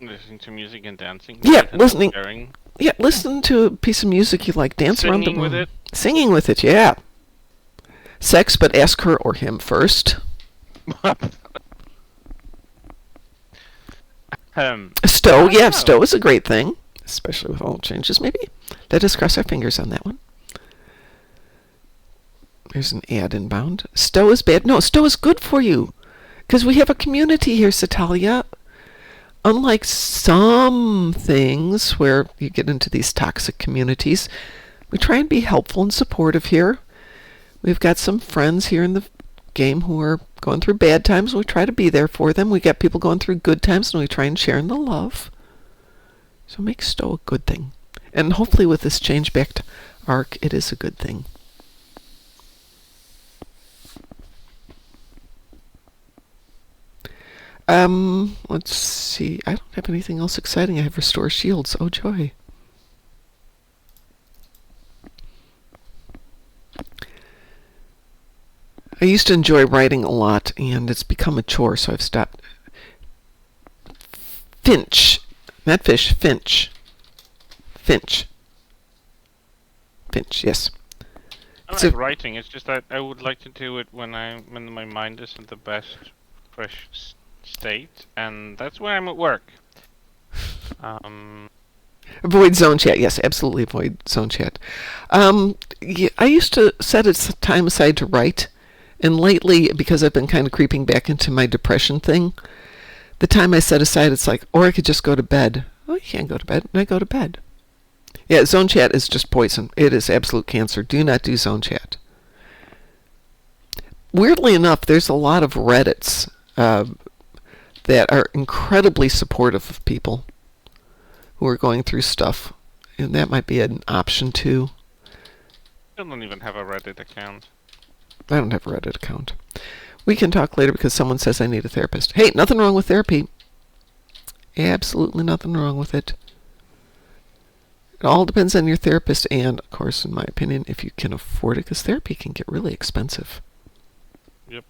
Listening to music and dancing. Yeah, listening. Sharing. Yeah, listen to a piece of music you like. Dance around the room. Singing with it. Singing with it, yeah. Sex, but ask her or him first. Stow, yeah, stow is a great thing. Especially with all changes, maybe. Let us cross our fingers on that one. There's an ad inbound. Stow is bad. No, stow is good for you. Because we have a community here, Setalia. unlike some things where you get into these toxic communities, we try and be helpful and supportive here. We've got some friends here in the game who are going through bad times, and we try to be there for them. We got people going through good times, and we try and share in the love. So make Stowe a good thing. And hopefully with this change back to Arc, it is a good thing. Let's see. I don't have anything else exciting. I have Restore Shields. Oh, joy. I used to enjoy writing a lot, and it's become a chore, so I've stopped. Finch. Not fish. Finch. Finch. Finch, yes. I like writing. It's just that I would like to do it when my mind is in the best fresh state, and that's when I'm at work. Avoid zone chat. Yes, absolutely avoid zone chat. Yeah, I used to set time aside to write, and lately, because I've been kind of creeping back into my depression thing, the time I set aside, it's like, or I could just go to bed. Oh, you can't go to bed. And I go to bed. Yeah, zone chat is just poison. It is absolute cancer. Do not do zone chat. Weirdly enough, there's a lot of Reddits that are incredibly supportive of people who are going through stuff. And that might be an option too. I don't even have a Reddit account. I don't have a Reddit account. We can talk later because someone says I need a therapist. Hey, nothing wrong with therapy. Absolutely nothing wrong with it. It all depends on your therapist and, of course, in my opinion, if you can afford it, because therapy can get really expensive. Yep.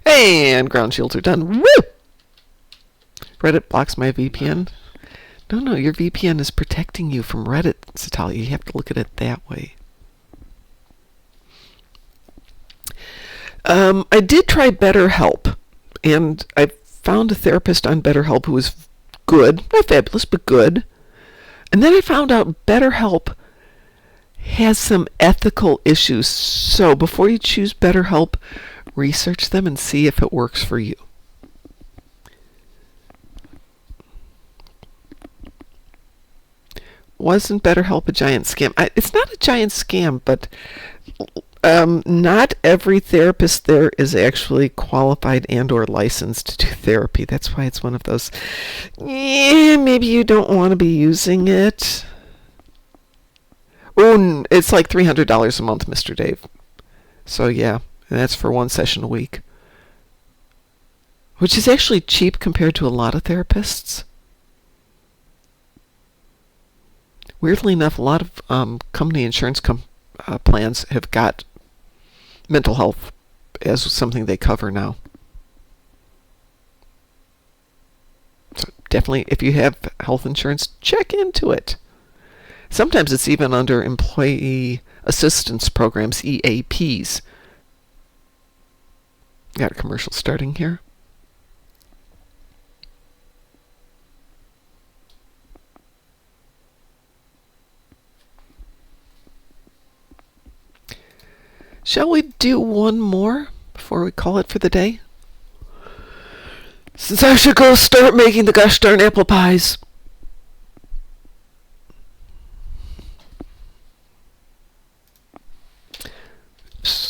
And ground shields are done. Woo! Reddit blocks my VPN. No, your VPN is protecting you from Reddit, Setalia. You have to look at it that way. I did try BetterHelp, and I found a therapist on BetterHelp who was good, not fabulous, but good. And then I found out BetterHelp has some ethical issues. So before you choose BetterHelp, research them and see if it works for you. Wasn't BetterHelp a giant scam? It's not a giant scam, but not every therapist there is actually qualified and or licensed to do therapy. That's why it's one of those, maybe you don't want to be using it. Oh, it's like $300 a month, Mr. Dave. So yeah, and that's for one session a week. Which is actually cheap compared to a lot of therapists. Weirdly enough, a lot of company insurance plans have got mental health as something they cover now. So definitely, if you have health insurance, check into it. Sometimes it's even under employee assistance programs, EAPs. Got a commercial starting here. Shall we do one more before we call it for the day? Since I should go start making the gosh darn apple pies.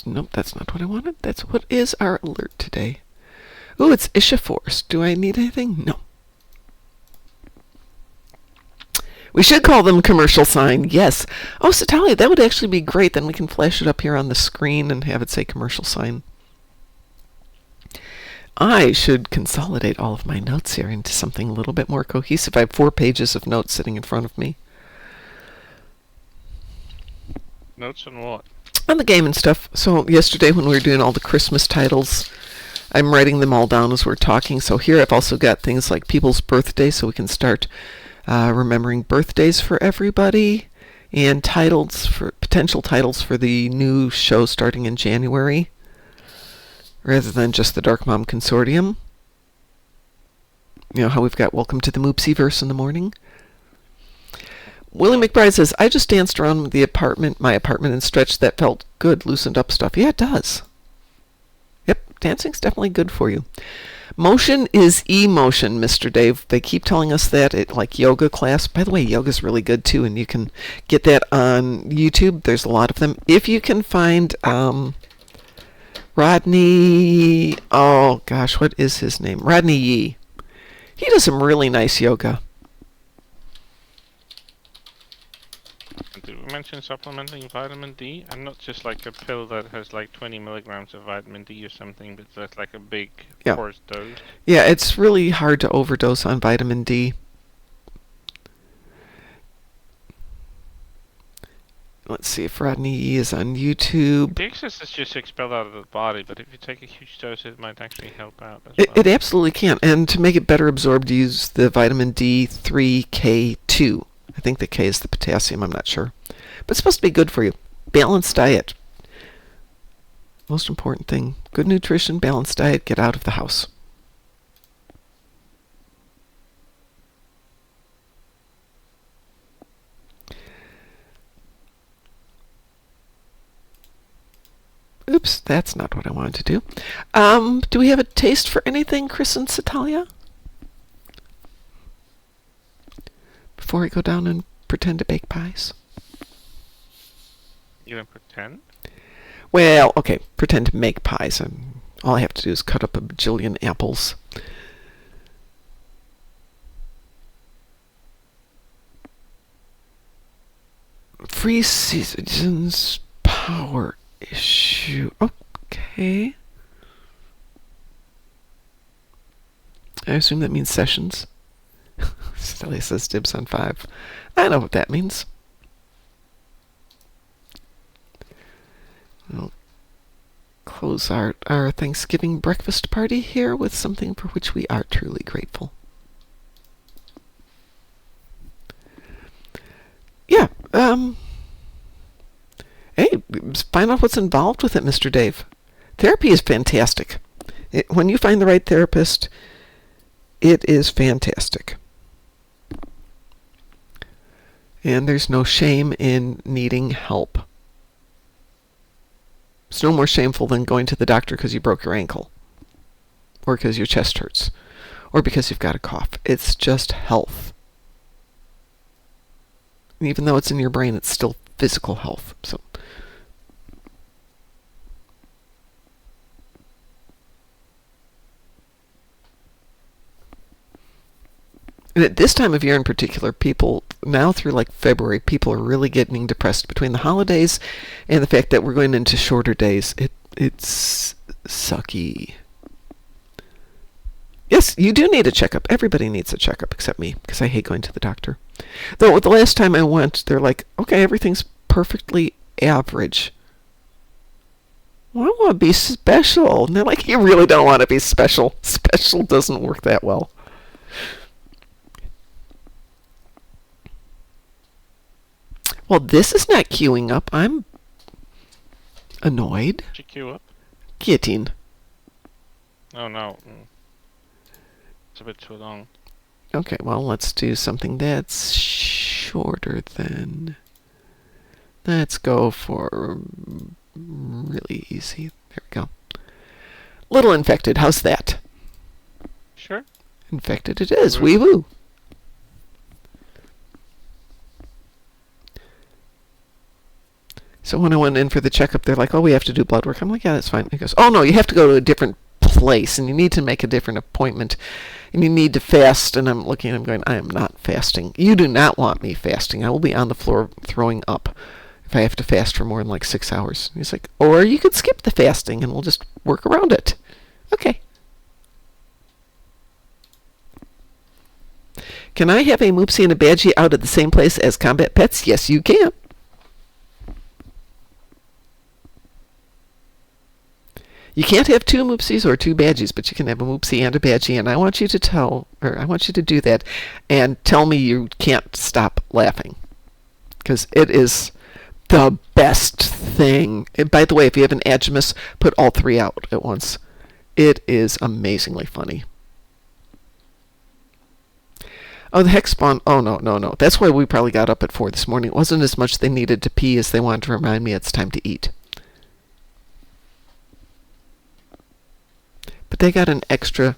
Nope, that's not what I wanted. That's what is our alert today. Ooh, it's Isha Force. Do I need anything? No. We should call them commercial sign. Yes. Oh, Setalia, that would actually be great. Then we can flash it up here on the screen and have it say commercial sign. I should consolidate all of my notes here into something a little bit more cohesive. I have 4 pages of notes sitting in front of me. Notes on what? On the game and stuff. So yesterday when we were doing all the Christmas titles, I'm writing them all down as we're talking. So here I've also got things like people's birthdays, so we can start remembering birthdays for everybody, and titles for potential titles for the new show starting in January, rather than just the Dark Mom Consortium. You know how we've got Welcome to the Moopsyverse in the morning. Willie McBride says, I just danced around my apartment and stretched. That felt good, loosened up stuff. Yeah, it does. Yep, dancing's definitely good for you. Motion is emotion, Mr. Dave. They keep telling us that at like yoga class. By the way, yoga's really good too, and you can get that on YouTube. There's a lot of them. If you can find Rodney, oh gosh, what is his name? Rodney Yee. He does some really nice yoga. Did we mention supplementing vitamin D? I'm not just like a pill that has like 20 milligrams of vitamin D or something, but that's like a big course dose. Yeah, it's really hard to overdose on vitamin D. Let's see if Rodney Yee is on YouTube. The excess is just expelled out of the body, but if you take a huge dose, it might actually help out as well. It absolutely can. And to make it better absorbed, use the vitamin D3K2. I think the K is the potassium, I'm not sure. But it's supposed to be good for you. Balanced diet. Most important thing. Good nutrition, balanced diet, get out of the house. Oops, that's not what I wanted to do. Do we have a taste for anything, Kris and Setalia? Before I go down and pretend to bake pies? You gonna pretend? Well, okay, pretend to make pies. And all I have to do is cut up a bajillion apples. Free seasons power issue. Okay. I assume that means sessions. Setalia says dibs on 5. I know what that means. We'll close our Thanksgiving breakfast party here with something for which we are truly grateful. Yeah, hey, find out what's involved with it, Mr. Dave. Therapy is fantastic. When you find the right therapist, it is fantastic. And there's no shame in needing help. It's no more shameful than going to the doctor because you broke your ankle, or because your chest hurts, or because you've got a cough. It's just health. And even though it's in your brain, it's still physical health. So, and at this time of year in particular, people, now through like February, people are really getting depressed between the holidays and the fact that we're going into shorter days. It's sucky. Yes, you do need a checkup. Everybody needs a checkup except me, because I hate going to the doctor. Though the last time I went, they're like, okay, everything's perfectly average. Well, I want to be special. And they're like, you really don't want to be special. Special doesn't work that well. Well, this is not queuing up. I'm annoyed. Did you queue up? Getting. Oh no. It's a bit too long. Okay, well, let's do something that's shorter then. Let's go for really easy. There we go. Little infected. How's that? Sure. Infected it is. Wee woo. So when I went in for the checkup, they're like, oh, we have to do blood work. I'm like, yeah, that's fine. He goes, oh, no, you have to go to a different place, and you need to make a different appointment, and you need to fast. And I'm looking, and I'm going, I am not fasting. You do not want me fasting. I will be on the floor throwing up if I have to fast for more than like 6 hours. He's like, or you could skip the fasting, and we'll just work around it. Okay. Can I have a Moopsy and a Badgie out at the same place as combat pets? Yes, you can. You can't have 2 Moopsies or 2 Badgies, but you can have a Moopsy and a Badgie, and I want you to do that and tell me you can't stop laughing, because it is the best thing. And by the way, if you have an Agimus, put all 3 out at once. It is amazingly funny. Oh, the hex spawn. Oh, no. That's why we probably got up at 4 this morning. It wasn't as much they needed to pee as they wanted to remind me it's time to eat. But they got an extra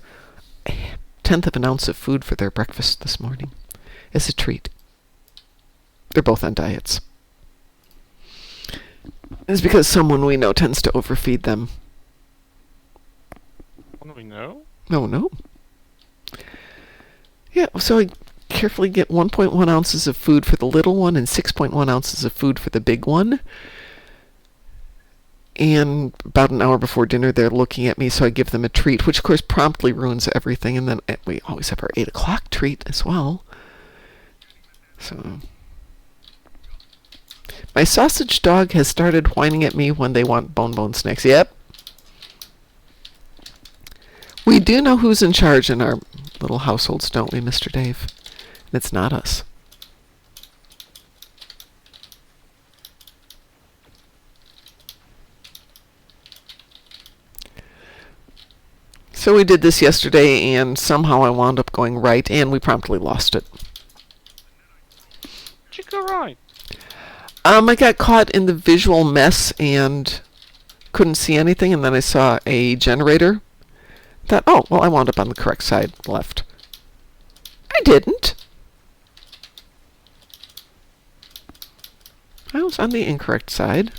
1/10 of an ounce of food for their breakfast this morning as a treat. They're both on diets. It's because someone we know tends to overfeed them. What do we know? No. Yeah, so I carefully get 1.1 ounces of food for the little one and 6.1 ounces of food for the big one. And about an hour before dinner, they're looking at me, so I give them a treat, which of course promptly ruins everything. And then we always have our 8 o'clock treat as well. So my sausage dog has started whining at me when they want bone snacks. Yep. We do know who's in charge in our little households, don't we, Mr. Dave? And it's not us. So we did this yesterday, and somehow I wound up going right, and we promptly lost it. Did you go right? I got caught in the visual mess and couldn't see anything, and then I saw a generator. Thought, oh, well, I wound up on the correct side, left. I didn't. I was on the incorrect side.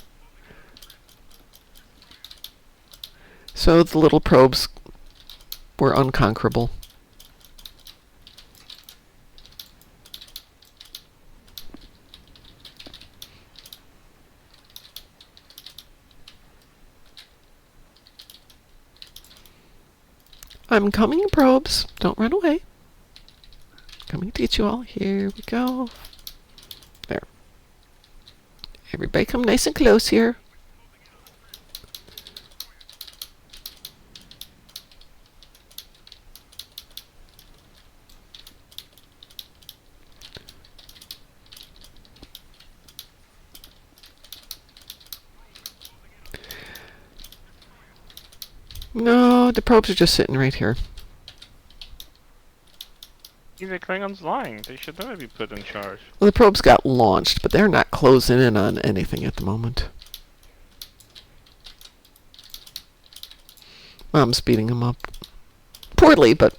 So the little probes were unconquerable. I'm coming, probes. Don't run away. Coming to get you all. Here we go. There. Everybody come nice and close here. No, the probes are just sitting right here. The Klingons lying. They should never be put in charge. Well, the probes got launched, but they're not closing in on anything at the moment. Mom's beating them up. Poorly, but...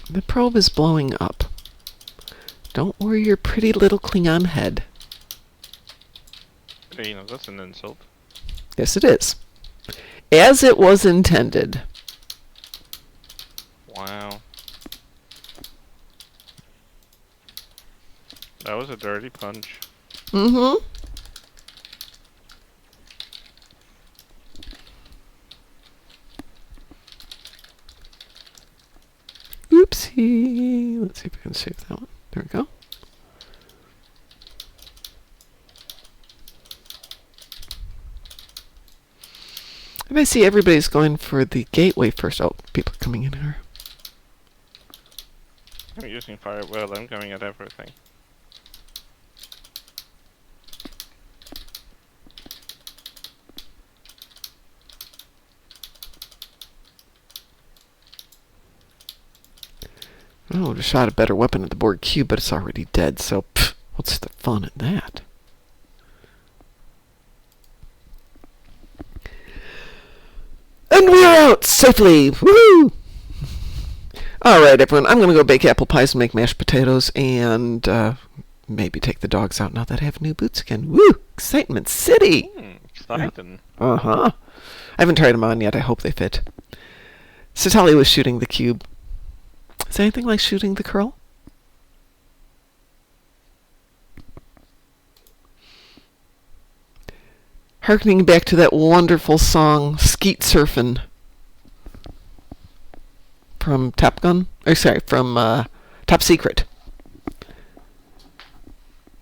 The probe is blowing up. Don't worry your pretty little Klingon head. Hey, you know, that's an insult. Yes, it is. As it was intended. Wow. That was a dirty punch. Mm-hmm. Oopsie. Let's see if I can save that one. There we go. And I see everybody's going for the gateway first. Oh, people are coming in here. I'm using fire well. I'm going at everything. Oh, I would have shot a better weapon at the Borg cube, but it's already dead, so pff, what's the fun in that? And we're out safely! Woo! Alright, everyone, I'm going to go bake apple pies and make mashed potatoes, and maybe take the dogs out now that I have new boots again. Woo! Excitement City! Exciting. Uh-huh. I haven't tried them on yet. I hope they fit. Setalia was shooting the cube. Is anything like shooting the curl? Harkening back to that wonderful song, Skeet Surfin', from Top Gun, or sorry, from Top Secret.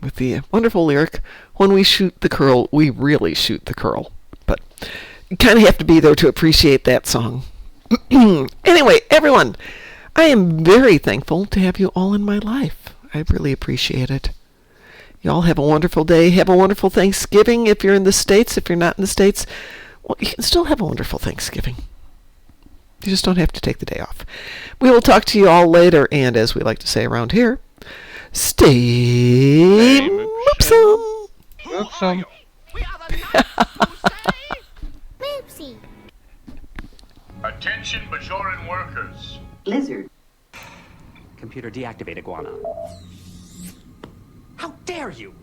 With the wonderful lyric, when we shoot the curl, we really shoot the curl. But you kind of have to be there to appreciate that song. Anyway, everyone, I am very thankful to have you all in my life. I really appreciate it. You all have a wonderful day. Have a wonderful Thanksgiving if you're in the States. If you're not in the States, well, you can still have a wonderful Thanksgiving. You just don't have to take the day off. We will talk to you all later, and as we like to say around here, Stay Stay Moopsy. Awesome. Moopsy. Attention Bajoran workers. Lizard. Computer deactivate iguana. How dare you!